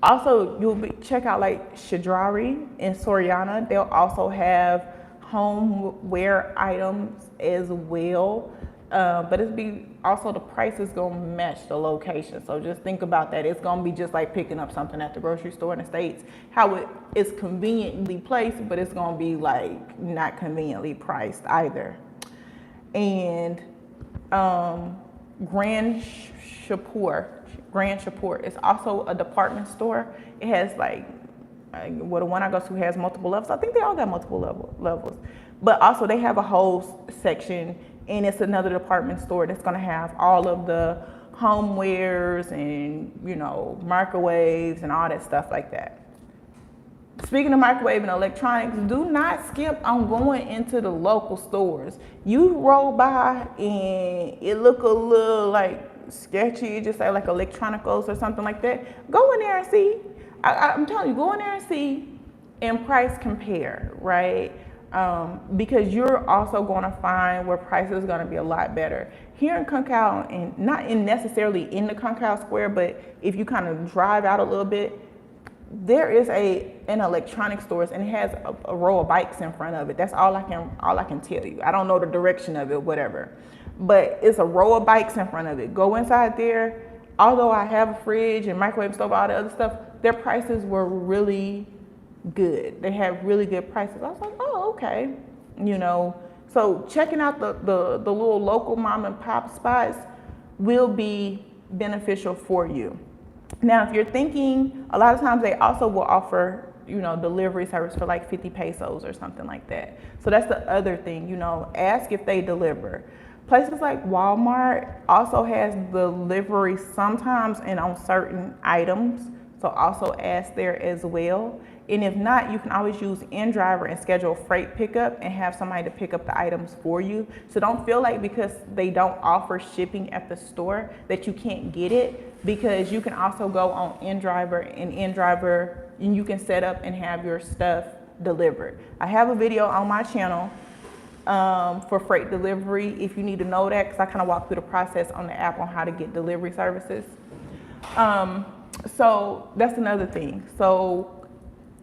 Speaker 1: Also, check out like Shadrari and Soriana. They'll also have homeware items as well. But also the price is gonna match the location. So just think about that. It's gonna be just like picking up something at the grocery store in the States, how it is conveniently placed, but it's gonna be like not conveniently priced either. And Grand Shapur is also a department store. It has the one I go to has multiple levels. I think they all got multiple levels. But also they have a whole section, and it's another department store that's gonna have all of the homewares and, microwaves and all that stuff like that. Speaking of microwave and electronics, do not skip on going into the local stores. You roll by and it look a little like sketchy, just like Electronicos or something like that. Go in there and see. I'm telling you, go in there and see and price compare, right? Because you're also going to find where prices is going to be a lot better. Here in Concal, and not necessarily in the Concal Square, but if you kind of drive out a little bit, there is an electronic stores, and it has a row of bikes in front of it. That's all I can tell you. I don't know the direction of it, whatever, but it's a row of bikes in front of it. Go inside there. Although I have a fridge and microwave stove, all the other stuff, their prices were really good. They had really good prices. I was like, oh, okay, So checking out the little local mom and pop spots will be beneficial for you. Now, if you're thinking, a lot of times they also will offer, delivery service for like 50 pesos or something like that. So that's the other thing, ask if they deliver. Places like Walmart also has delivery sometimes and on certain items. So also ask there as well. And if not, you can always use InDriver and schedule freight pickup and have somebody to pick up the items for you. So don't feel like because they don't offer shipping at the store that you can't get it, because you can also go on InDriver and you can set up and have your stuff delivered. I have a video on my channel for freight delivery if you need to know that, because I kind of walk through the process on the app on how to get delivery services. So that's another thing. So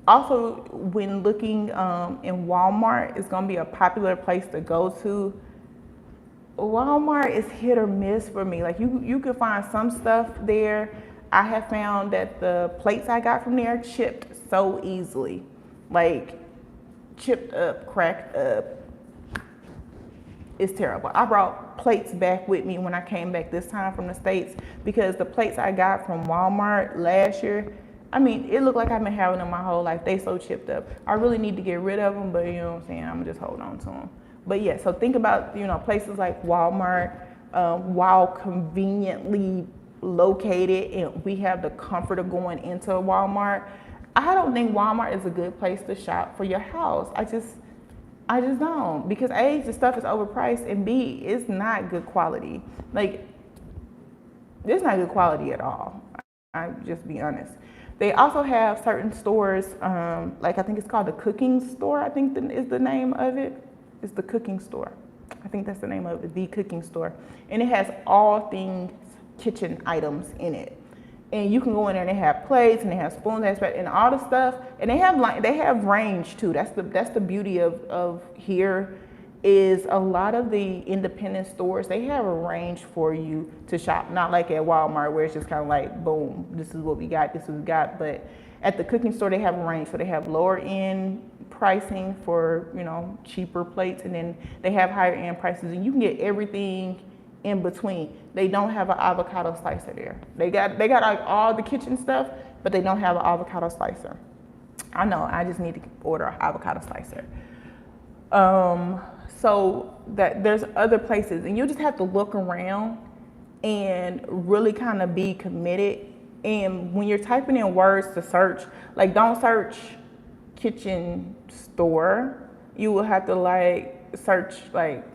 Speaker 1: also, when looking in Walmart, it's going to be a popular place to go to. Walmart is hit or miss for me. Like you can find some stuff there. I have found that the plates I got from there chipped so easily. Like chipped up, cracked up. It's terrible. I brought plates back with me when I came back this time from the States, because the plates I got from Walmart last year, it looked like I've been having them my whole life. They so chipped up. I really need to get rid of them, but you know what I'm saying? I'm gonna just hold on to them. But yeah, so think about, places like Walmart, while conveniently located and we have the comfort of going into a Walmart, I don't think Walmart is a good place to shop for your house. I just don't, because A, the stuff is overpriced, and B, it's not good quality. Like, it's not good quality at all. I just be honest. They also have certain stores, like I think it's called the cooking store. I think is the name of it. It's the cooking store. I think that's the name of it, the cooking store. And it has all things kitchen items in it. And you can go in there and they have plates and they have spoons and all the stuff. And they have range too. That's the beauty of here is a lot of the independent stores, they have a range for you to shop. Not like at Walmart where it's just kind of like, boom, this is what we got, this is what we got. But at the cooking store, they have a range. So they have lower end pricing for, cheaper plates. And then they have higher end prices. And you can get everything in between. They don't have an avocado slicer there. They got like all the kitchen stuff, but they don't have an avocado slicer. I know, I just need to order an avocado slicer. So that there's other places, and you just have to look around and really kind of be committed. And when you're typing in words to search, like don't search kitchen store. You will have to like search like,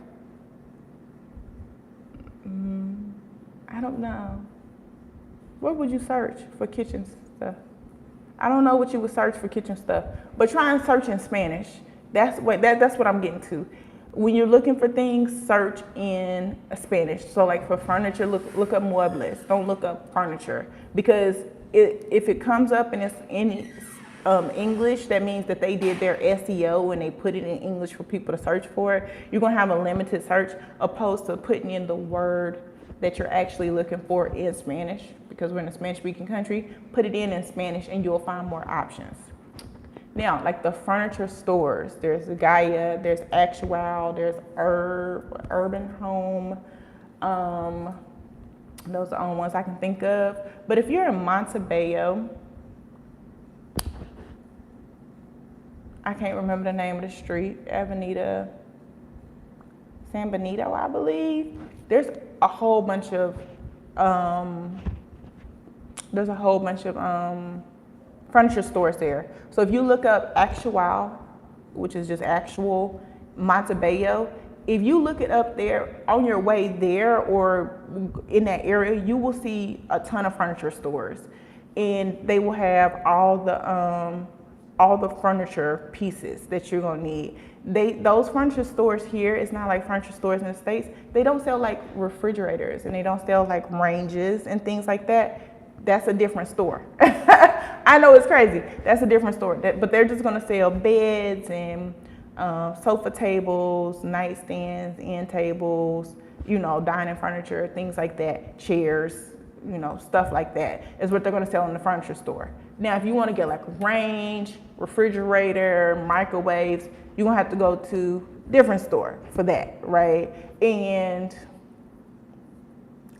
Speaker 1: I don't know. What would you search for kitchen stuff? I don't know what you would search for kitchen stuff, but try and search in Spanish. That's what I'm getting to. When you're looking for things, search in Spanish. So like for furniture, look up muebles. Don't look up furniture, because if it comes up and it's in English, that means that they did their SEO and they put it in English for people to search for it. You're gonna have a limited search opposed to putting in the word that you're actually looking for in Spanish, because we're in a Spanish-speaking country. Put it in Spanish and you'll find more options. Now, like the furniture stores, there's Gaia, there's Actual, there's Urban Home. Those are the only ones I can think of. But if you're in Montebello, I can't remember the name of the street, Avenida San Benito, I believe. There's a whole bunch of furniture stores there. So if you look up Actual, which is just actual, Montebello, if you look it up there on your way there or in that area, you will see a ton of furniture stores, and they will have all the furniture pieces that you're gonna need. Those furniture stores here, it's not like furniture stores in the States. They don't sell like refrigerators and they don't sell like ranges and things like that. That's a different store. I know it's crazy. That's a different store. But they're just gonna sell beds and sofa tables, nightstands, end tables, dining furniture, things like that, chairs, stuff like that is what they're gonna sell in the furniture store. Now, if you wanna get like range, refrigerator, microwaves, you're gonna have to go to a different store for that, right? And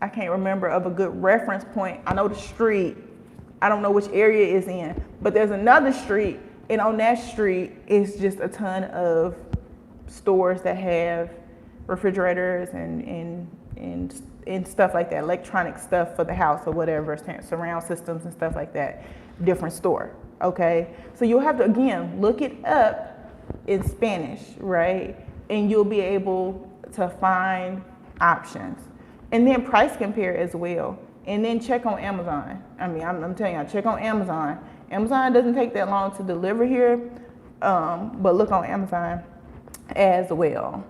Speaker 1: I can't remember of a good reference point. I know the street. I don't know which area it's in, but there's another street, and on that street is just a ton of stores that have refrigerators and stuff like that, electronic stuff for the house or whatever, surround systems and stuff like that. Different store, okay? So you'll have to, again, look it up in Spanish, right? And you'll be able to find options. And then price compare as well. And then check on Amazon. I'm telling you, check on Amazon. Amazon doesn't take that long to deliver here, but look on Amazon as well.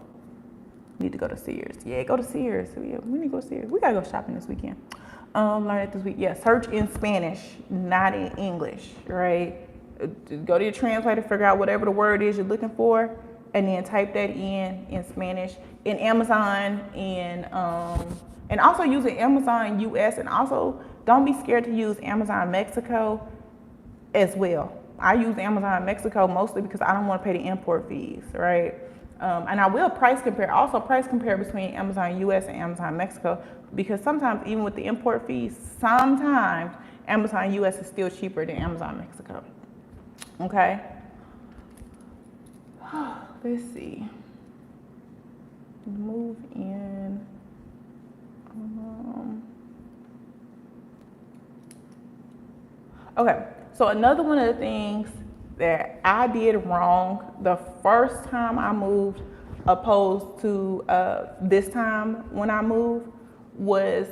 Speaker 1: Need to go to Sears. Yeah, go to Sears. Yeah, we need to go to Sears. We gotta go shopping this weekend. Learn it this week. Yeah, search in Spanish, not in English, right? Go to your translator, figure out whatever the word is you're looking for, and then type that in Spanish, in Amazon, and also using Amazon US, and also don't be scared to use Amazon Mexico as well. I use Amazon Mexico mostly because I don't want to pay the import fees, right? And I will price compare between Amazon US and Amazon Mexico, because sometimes even with the import fees, sometimes Amazon US is still cheaper than Amazon Mexico, okay? Let's see. Move in. Okay, so another one of the things that I did wrong the first time I moved opposed to this time when I moved was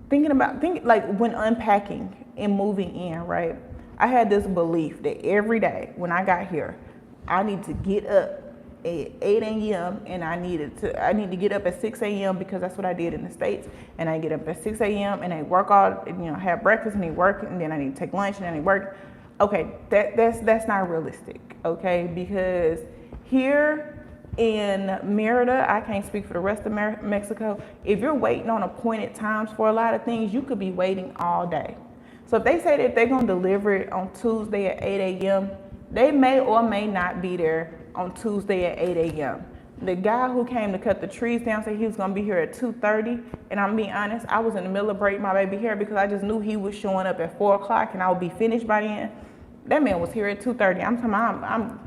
Speaker 1: think like when unpacking and moving in, right? I had this belief that every day when I got here, I need to get up at 8 a.m. and I need to get up at 6 a.m. because that's what I did in the States. And I get up at 6 a.m. and I work all, have breakfast and I work, and then I need to take lunch and then I work. Okay, that's not realistic, okay? Because here in Merida, I can't speak for the rest of Mexico. If you're waiting on appointed times for a lot of things, you could be waiting all day. So if they say that they're gonna deliver it on Tuesday at 8 a.m., they may or may not be there on Tuesday at 8 a.m. The guy who came to cut the trees down said he was gonna be here at 2:30, and I'm being honest, I was in the middle of braiding my baby hair because I just knew he was showing up at 4 o'clock and I would be finished by then. That man was here at 2:30. I'm talking about,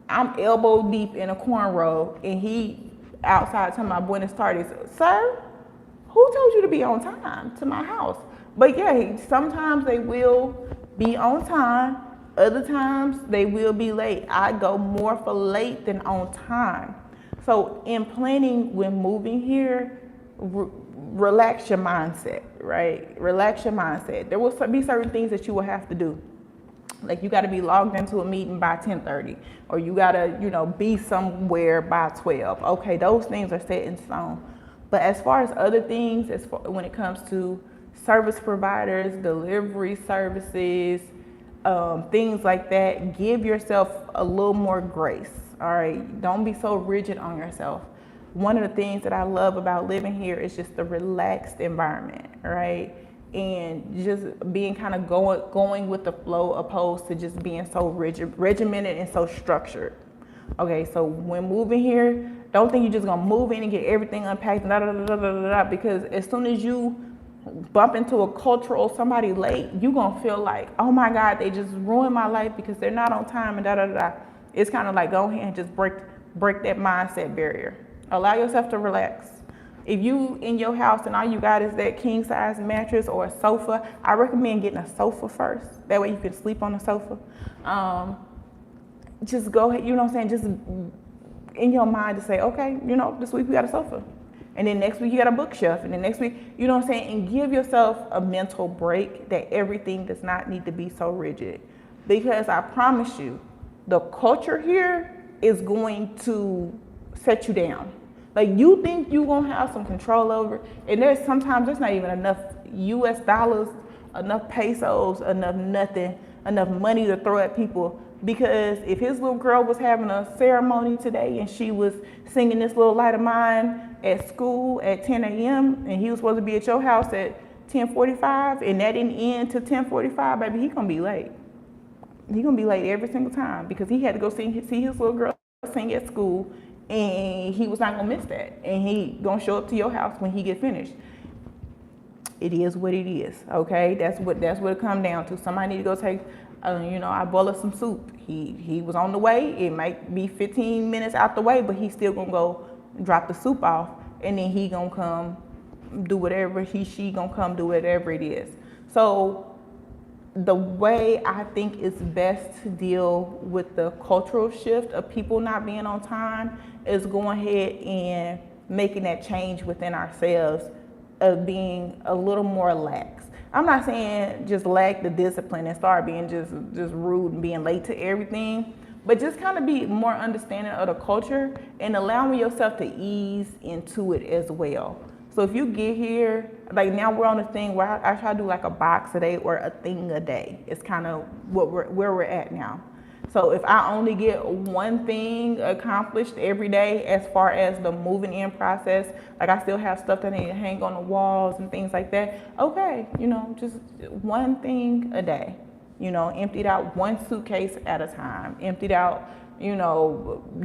Speaker 1: I'm elbow deep in a cornrow, and he outside talking about buenas tardes. Sir, who told you to be on time to my house? But yeah, sometimes they will be on time. Other times they will be late. I go more for late than on time. So in planning when moving here, relax your mindset, right? Relax your mindset. There will be certain things that you will have to do. Like you got to be logged into a meeting by 10:30, or you got to, be somewhere by 12. Okay, those things are set in stone. But as far as other things, when it comes to service providers, delivery services, things like that, give yourself a little more grace. All right, don't be so rigid on yourself. One of the things that I love about living here is just the relaxed environment, right? And just being kind of going with the flow, opposed to just being so regimented and so structured. Okay, so when moving here, don't think you're just gonna move in and get everything unpacked, because as soon as you bump into a cultural somebody late, you're gonna feel like, oh my God, they just ruined my life because they're not on time and It's kind of like, go ahead and just break that mindset barrier. Allow yourself to relax. If you in your house and all you got is that king size mattress or a sofa, I recommend getting a sofa first. That way you can sleep on the sofa. Just go ahead, just in your mind to say, okay, this week we got a sofa. And then next week you got a bookshelf. And then next week, and give yourself a mental break that everything does not need to be so rigid. Because I promise you, the culture here is going to set you down. Like you think you're gonna have some control over, and there's not even enough US dollars, enough pesos, enough money to throw at people. Because if his little girl was having a ceremony today and she was singing This Little Light of Mine at school at 10 a.m. and he was supposed to be at your house at 10:45 and that didn't end till 10:45, baby, he gonna be late. He gonna be late every single time because he had to go see his little girl sing at school. And he was not gonna miss that, and he gonna show up to your house when he get finished. It is what it is, okay? That's what it come down to. Somebody need to go take, I boiled some soup. He was on the way. It might be 15 minutes out the way, but he's still gonna go drop the soup off, and then he gonna come do whatever she gonna come do whatever it is. So the way I think it's best to deal with the cultural shift of people not being on time is going ahead and making that change within ourselves of being a little more lax. I'm not saying just lack the discipline and start being just rude and being late to everything, but just kind of be more understanding of the culture and allowing yourself to ease into it as well. So if you get here, like now we're on a thing where I try to do like a box a day or a thing a day. It's kind of where we're at now. So if I only get one thing accomplished every day as far as the moving in process, like I still have stuff that I need to hang on the walls and things like that. Okay, just one thing a day. Emptied out one suitcase at a time. Emptied out,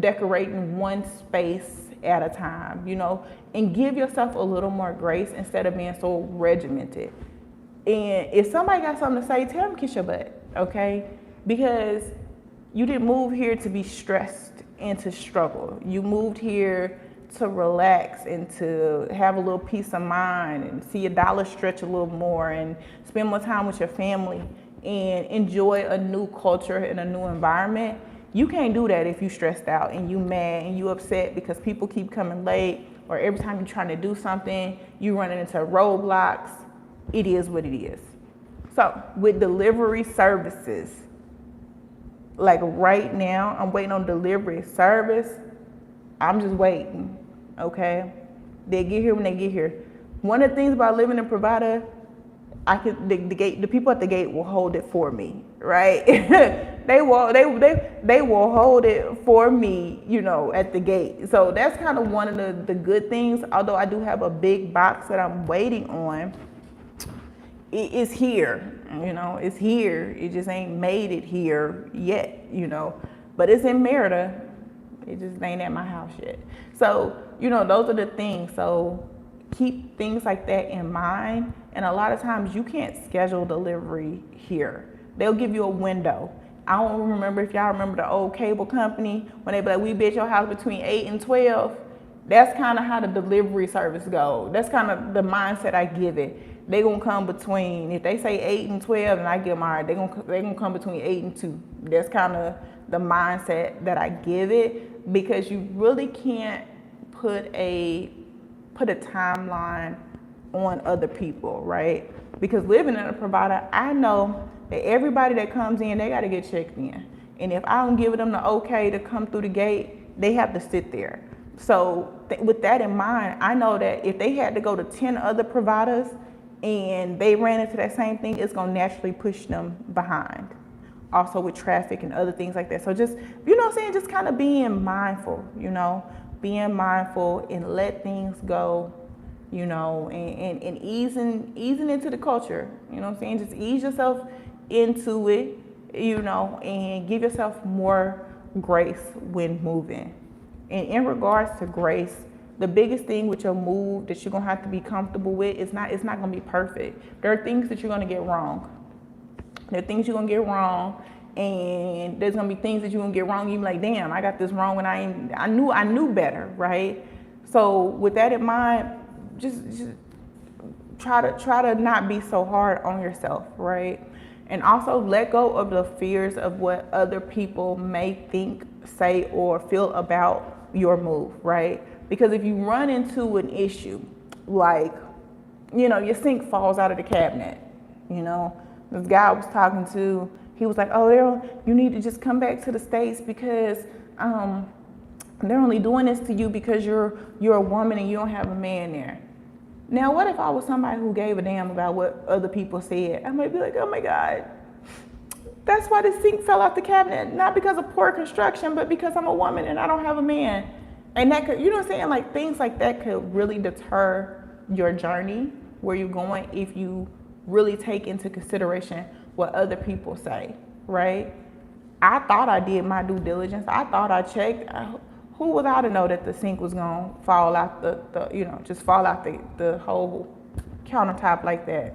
Speaker 1: decorating one space at a time, and give yourself a little more grace instead of being so regimented. And if somebody got something to say, tell them kiss your butt, okay? Because you didn't move here to be stressed and to struggle. You moved here to relax and to have a little peace of mind and see your dollar stretch a little more and spend more time with your family and enjoy a new culture and a new environment. You can't do that if you stressed out and you mad and you upset because people keep coming late, or every time you're trying to do something, you running into roadblocks. it is what it is. So with delivery services, like right now, I'm waiting on delivery service. I'm just waiting, okay? They get here when they get here. One of the things about living in Provider, the people at the gate will hold it for me, right? they will hold it for me, at the gate. So that's kind of one of the good things. Although I do have a big box that I'm waiting on, it's here, it's here. It just ain't made it here yet, but it's in Merida. It just ain't at my house yet. So, those are the things. So keep things like that in mind. And a lot of times you can't schedule delivery here. They'll give you a window. I don't remember if y'all remember the old cable company when they be like, we be at your house between 8 and 12. That's kind of how the delivery service goes. That's kind of the mindset I give it. They gonna come between, if they say 8 and 12 and I give them, all right, they gonna come between 8 and 2. That's kind of the mindset that I give it, because you really can't put a timeline on other people, right? Because living in a Provider, I know that everybody that comes in, they got to get checked in. And if I don't give them the okay to come through the gate, they have to sit there. So with that in mind, I know that if they had to go to 10 other providers and they ran into that same thing, it's going to naturally push them behind. Also with traffic and other things like that. So just, just kind of being mindful, being mindful and let things go, and easing into the culture, just ease yourself into it, and give yourself more grace when moving. And in regards to grace, the biggest thing with your move that you're gonna have to be comfortable with it's not gonna be perfect. There are things that you're gonna get wrong. There are things you're gonna get wrong, and there's gonna be things that you're gonna get wrong. You're like, damn, I got this wrong when I knew better, right? So with that in mind, just try to not be so hard on yourself, right? And also let go of the fears of what other people may think, say, or feel about your move, right? Because if you run into an issue, like, your sink falls out of the cabinet, this guy I was talking to, he was like, oh, you need to just come back to the States because they're only doing this to you because you're a woman and you don't have a man there. Now, what if I was somebody who gave a damn about what other people said? I might be like, oh my God, that's why the sink fell out the cabinet, not because of poor construction, but because I'm a woman and I don't have a man. And that could, like things like that could really deter your journey, where you're going, if you really take into consideration what other people say, right? I thought I did my due diligence. I thought I checked. Who was I to know that the sink was gonna fall out just fall out the whole countertop like that?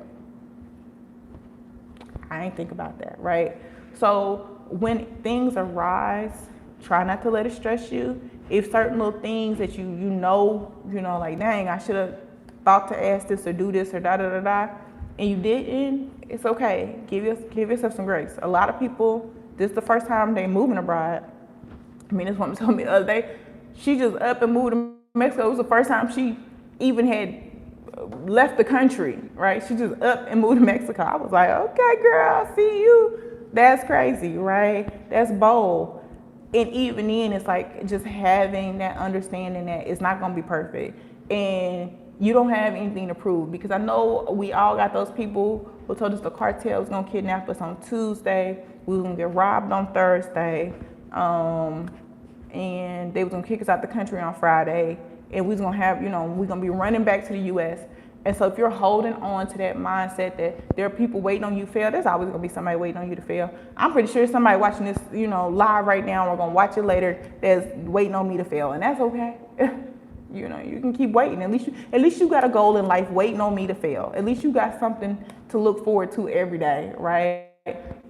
Speaker 1: I ain't think about that, right? So when things arise, try not to let it stress you. If certain little things that like, dang, I should have thought to ask this or do this or and you didn't, it's okay. Give yourself some grace. A lot of people, this is the first time they moving abroad. This woman told me the other day, she just up and moved to Mexico. It was the first time she even had left the country, right? She just up and moved to Mexico. I was like, okay, girl, I see you. That's crazy, right? That's bold. And even then, it's like just having that understanding that it's not going to be perfect. And you don't have anything to prove, because I know we all got those people who told us the cartel was going to kidnap us on Tuesday. We were going to get robbed on Thursday. And they was gonna kick us out the country on Friday, and we was gonna have, we're gonna be running back to the U.S. And so if you're holding on to that mindset that there are people waiting on you to fail, there's always gonna be somebody waiting on you to fail. I'm pretty sure somebody watching this, live right now, or gonna watch it later, that's waiting on me to fail, and that's okay. You can keep waiting. At least you got a goal in life, waiting on me to fail. At least you got something to look forward to every day, right?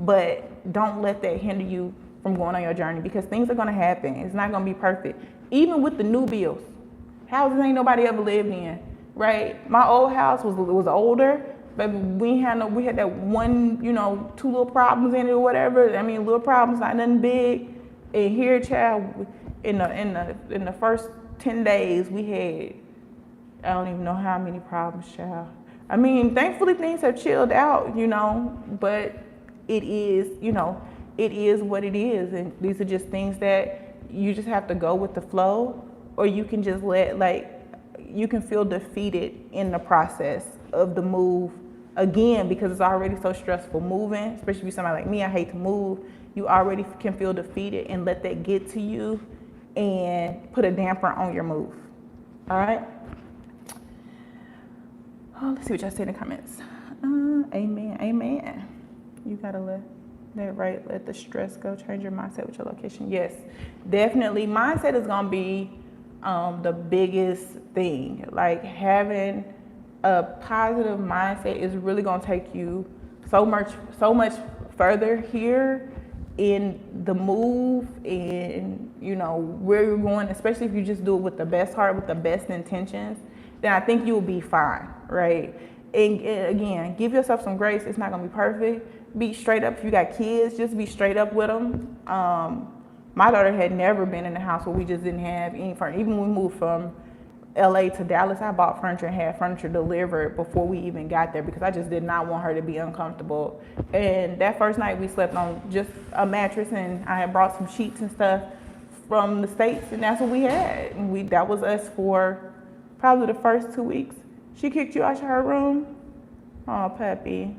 Speaker 1: But don't let that hinder you from going on your journey, because things are gonna happen. It's not gonna be perfect. Even with the new builds, houses ain't nobody ever lived in, right? My old house was older, but we had that one, 2 little problems in it or whatever. Little problems, not nothing big. And here, child, in the first 10 days, we had, I don't even know how many problems, child. I mean, thankfully things have chilled out, but it is, it is what it is. And these are just things that you just have to go with the flow, or you can just you can feel defeated in the process of the move again, because it's already so stressful moving, especially if you're somebody like me, I hate to move. You already can feel defeated and let that get to you and put a damper on your move. All right. Oh, let's see what y'all say in the comments. Amen. Amen. You gotta let the stress go. Change your mindset with your location. Yes, definitely. Mindset is gonna be the biggest thing. Like, having a positive mindset is really gonna take you so much further here in the move, and where you're going, especially if you just do it with the best heart, with the best intentions, then I think you'll be fine, right? And again, give yourself some grace. It's not gonna be perfect. Be straight up. If you got kids, just be straight up with them. My daughter had never been in a house where we just didn't have any furniture. Even when we moved from LA to Dallas, I bought furniture and had furniture delivered before we even got there, because I just did not want her to be uncomfortable. And that first night we slept on just a mattress, and I had brought some sheets and stuff from the States, and that's what we had. And that was us for probably the first 2 weeks. She kicked you out of her room? Oh, puppy.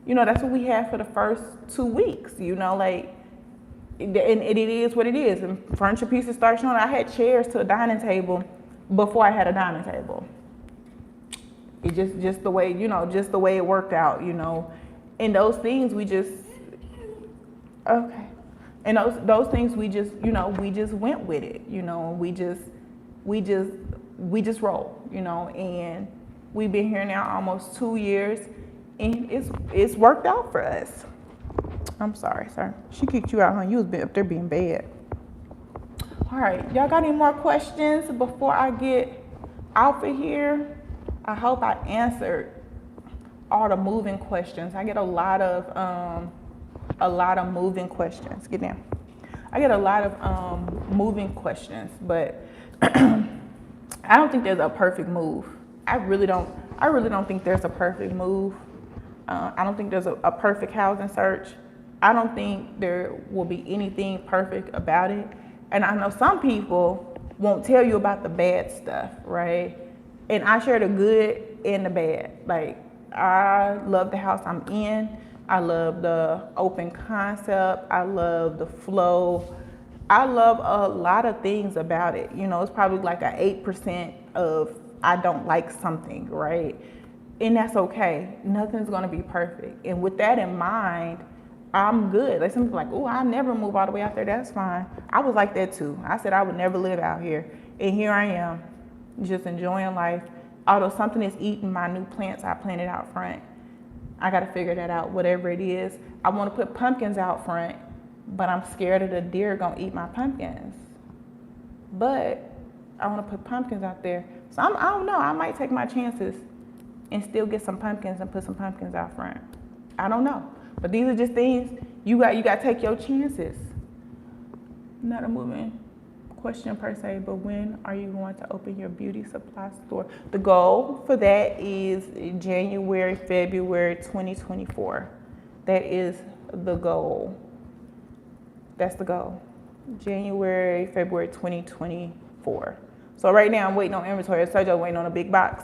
Speaker 1: That's what we had for the first 2 weeks, and it is what it is. And furniture pieces start showing. I had chairs to a dining table before I had a dining table. It just the way, just the way it worked out, And those things we just, okay. And those things we just, we just went with it, we just roll, and we've been here now almost 2 years, and it's worked out for us. I'm sorry, sir. She kicked you out, huh? You was up there being bad. All right, y'all got any more questions before I get out of here? I hope I answered all the moving questions. I get a lot of moving questions. Get down. I get a lot of moving questions, but I don't think there's a perfect move. I really don't think there's a perfect move. I don't think there's a perfect housing search. I don't think there will be anything perfect about it. And I know some people won't tell you about the bad stuff, right? And I share the good and the bad. Like, I love the house I'm in. I love the open concept. I love the flow. I love a lot of things about it. It's probably like an 8% of I don't like something, right? And that's okay. Nothing's gonna be perfect. And with that in mind, I'm good. Like, some people are like, oh, I'll never move all the way out there. That's fine. I was like that too. I said I would never live out here. And here I am, just enjoying life. Although something is eating my new plants I planted out front. I gotta figure that out, whatever it is. I wanna put pumpkins out front, but I'm scared of the deer gonna eat my pumpkins. But I wanna put pumpkins out there. So I don't know, I might take my chances and still get some pumpkins and put some pumpkins out front. I don't know. But these are just things you got to take your chances. Not a moving question per se, but when are you going to open your beauty supply store? The goal for that is January, February 2024. That is the goal. That's the goal. January, February 2024. So right now I'm waiting on inventory. Sergio's waiting on a big box.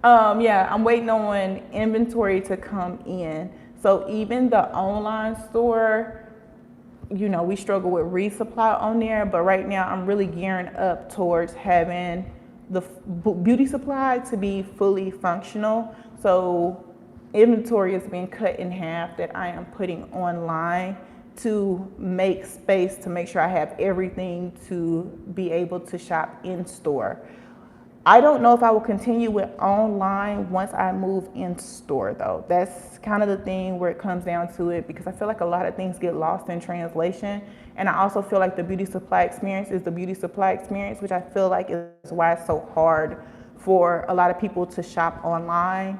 Speaker 1: I'm waiting on inventory to come in. So even the online store, we struggle with resupply on there, but right now I'm really gearing up towards having the beauty supply to be fully functional. So inventory is being cut in half that I am putting online to make space to make sure I have everything to be able to shop in store. I don't know if I will continue with online once I move in store though. That's kind of the thing where it comes down to it, because I feel like a lot of things get lost in translation. And I also feel like the beauty supply experience is the beauty supply experience, which I feel like is why it's so hard for a lot of people to shop online.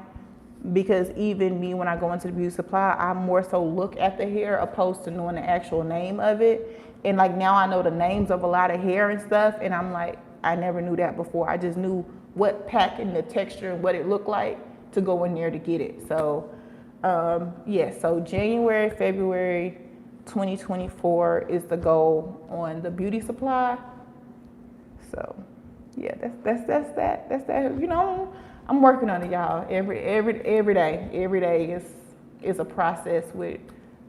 Speaker 1: Because even me, when I go into the beauty supply, I more so look at the hair opposed to knowing the actual name of it. And like now I know the names of a lot of hair and stuff, and I'm like, I never knew that before. I just knew what pack and the texture and what it looked like to go in there to get it. So so January, February 2024 is the goal on the beauty supply. So yeah, that's that. You know, I'm working on it, y'all. Every day is a process with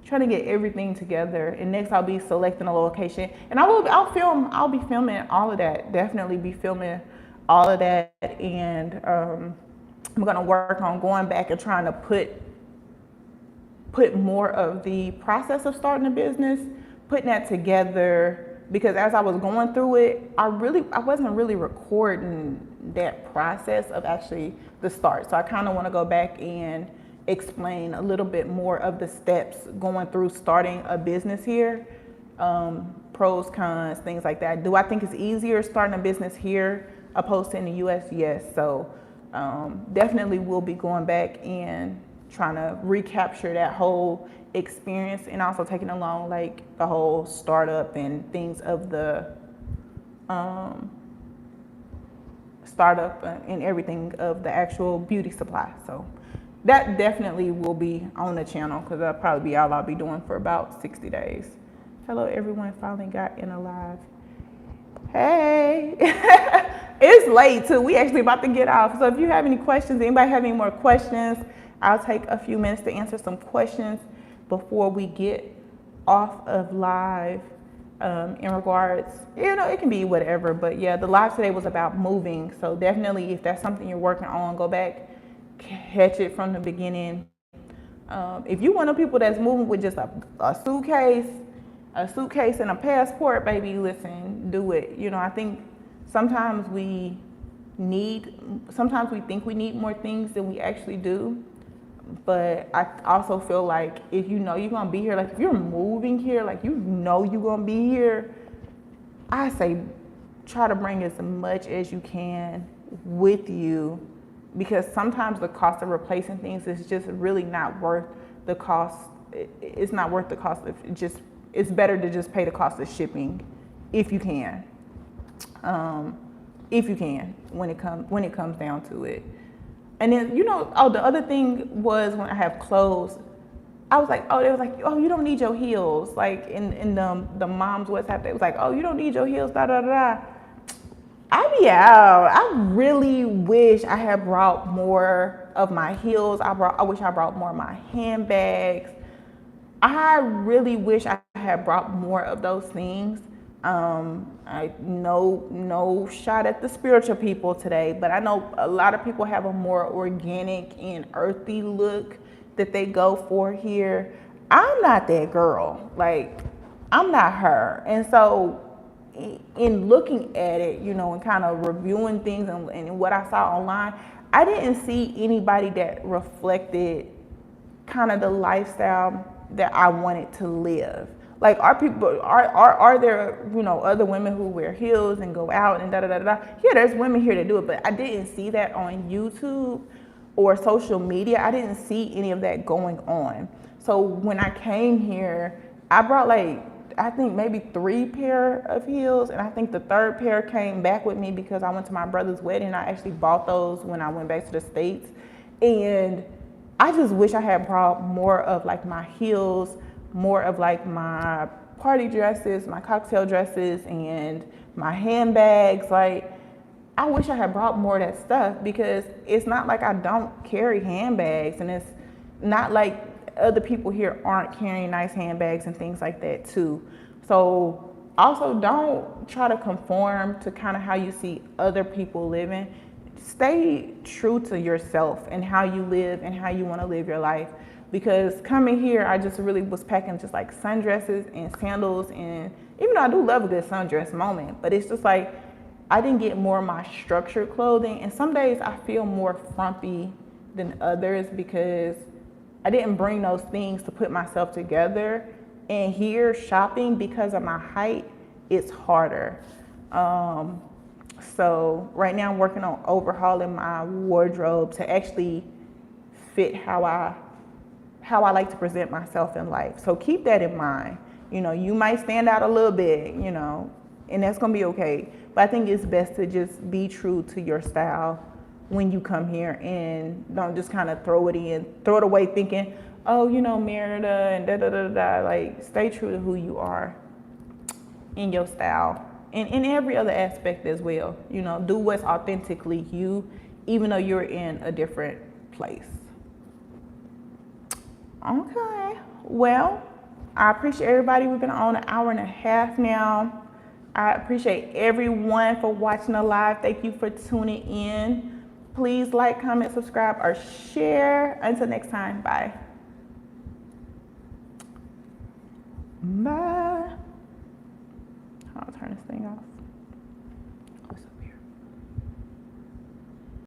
Speaker 1: trying to get everything together. And next I'll be selecting a location, and I'll be filming all of that. Definitely be filming all of that, and I'm gonna work on going back and trying to put more of the process of starting a business, putting that together, because as I was going through it, I wasn't really recording that process of actually the start. So I kind of want to go back and explain a little bit more of the steps going through starting a business here, pros, cons, things like that. Do I think it's easier starting a business here opposed to in the US? Yes. So definitely we'll be going back and trying to recapture that whole experience, and also taking along like the whole startup and things of the startup and everything of the actual beauty supply. So that definitely will be on the channel, because that'll probably be all I'll be doing for about 60 days. Hello everyone, finally got in alive. Hey, it's late too. We actually about to get off. So if you have any questions, anybody have any more questions, I'll take a few minutes to answer some questions before we get off of live. In regards, you know, it can be whatever, but yeah, the live today was about moving. So definitely, if that's something you're working on, go back, catch it from the beginning. If you one of the people that's moving with just a suitcase and a passport, baby, listen, do it. You know, I think sometimes we think we need more things than we actually do. But I also feel like if you know you're gonna be here, like if you're moving here, like you know you're gonna be here, I say try to bring as much as you can with you, because sometimes the cost of replacing things is just really not worth the cost. It's not worth the cost of it's better to just pay the cost of shipping if you can. When it comes down to it. And then, you know, the other thing was when I have clothes, I was like, they was like, you don't need your heels. Like in the mom's WhatsApp, they was like, you don't need your heels, da da da. I be out. I really wish I had brought more of my heels. I wish I brought more of my handbags. I really wish I had brought more of those things. No shot at the spiritual people today, but I know a lot of people have a more organic and earthy look that they go for here. I'm not that girl. Like, I'm not her. And so in looking at it, you know, and kind of reviewing things and what I saw online, I didn't see anybody that reflected kind of the lifestyle that I wanted to live. Like, are there, you know, other women who wear heels and go out and da da da da? Yeah, there's women here that do it, but I didn't see that on YouTube or social media. I didn't see any of that going on. So when I came here, I brought I think maybe 3 pair of heels, and I think the 3rd pair came back with me because I went to my brother's wedding. I actually bought those when I went back to the States, and I just wish I had brought more of like my heels, more of like my party dresses, my cocktail dresses, and my handbags. Like, I wish I had brought more of that stuff, because it's not like I don't carry handbags, and it's not like other people here aren't carrying nice handbags and things like that too. So also, don't try to conform to kind of how you see other people living. Stay true to yourself and how you live and how you want to live your life. Because coming here, I just really was packing just like sundresses and sandals, and even though I do love a good sundress moment, but it's just like I didn't get more of my structured clothing, and some days I feel more frumpy than others because I didn't bring those things to put myself together. And here, shopping, because of my height, it's harder. So right now I'm working on overhauling my wardrobe to actually fit how I like to present myself in life. So keep that in mind. You know, you might stand out a little bit, you know, and that's gonna be okay. But I think it's best to just be true to your style when you come here, and don't just kind of throw it away thinking, oh, you know, Merida and da da da da. Like, stay true to who you are in your style and in every other aspect as well. You know, do what's authentically you, even though you're in a different place. Okay, well, I appreciate everybody. We've been on an hour and a half now. I appreciate everyone for watching the live. Thank you for tuning in. Please like, comment, subscribe, or share. Until next time, bye. Bye. I'll turn this thing off.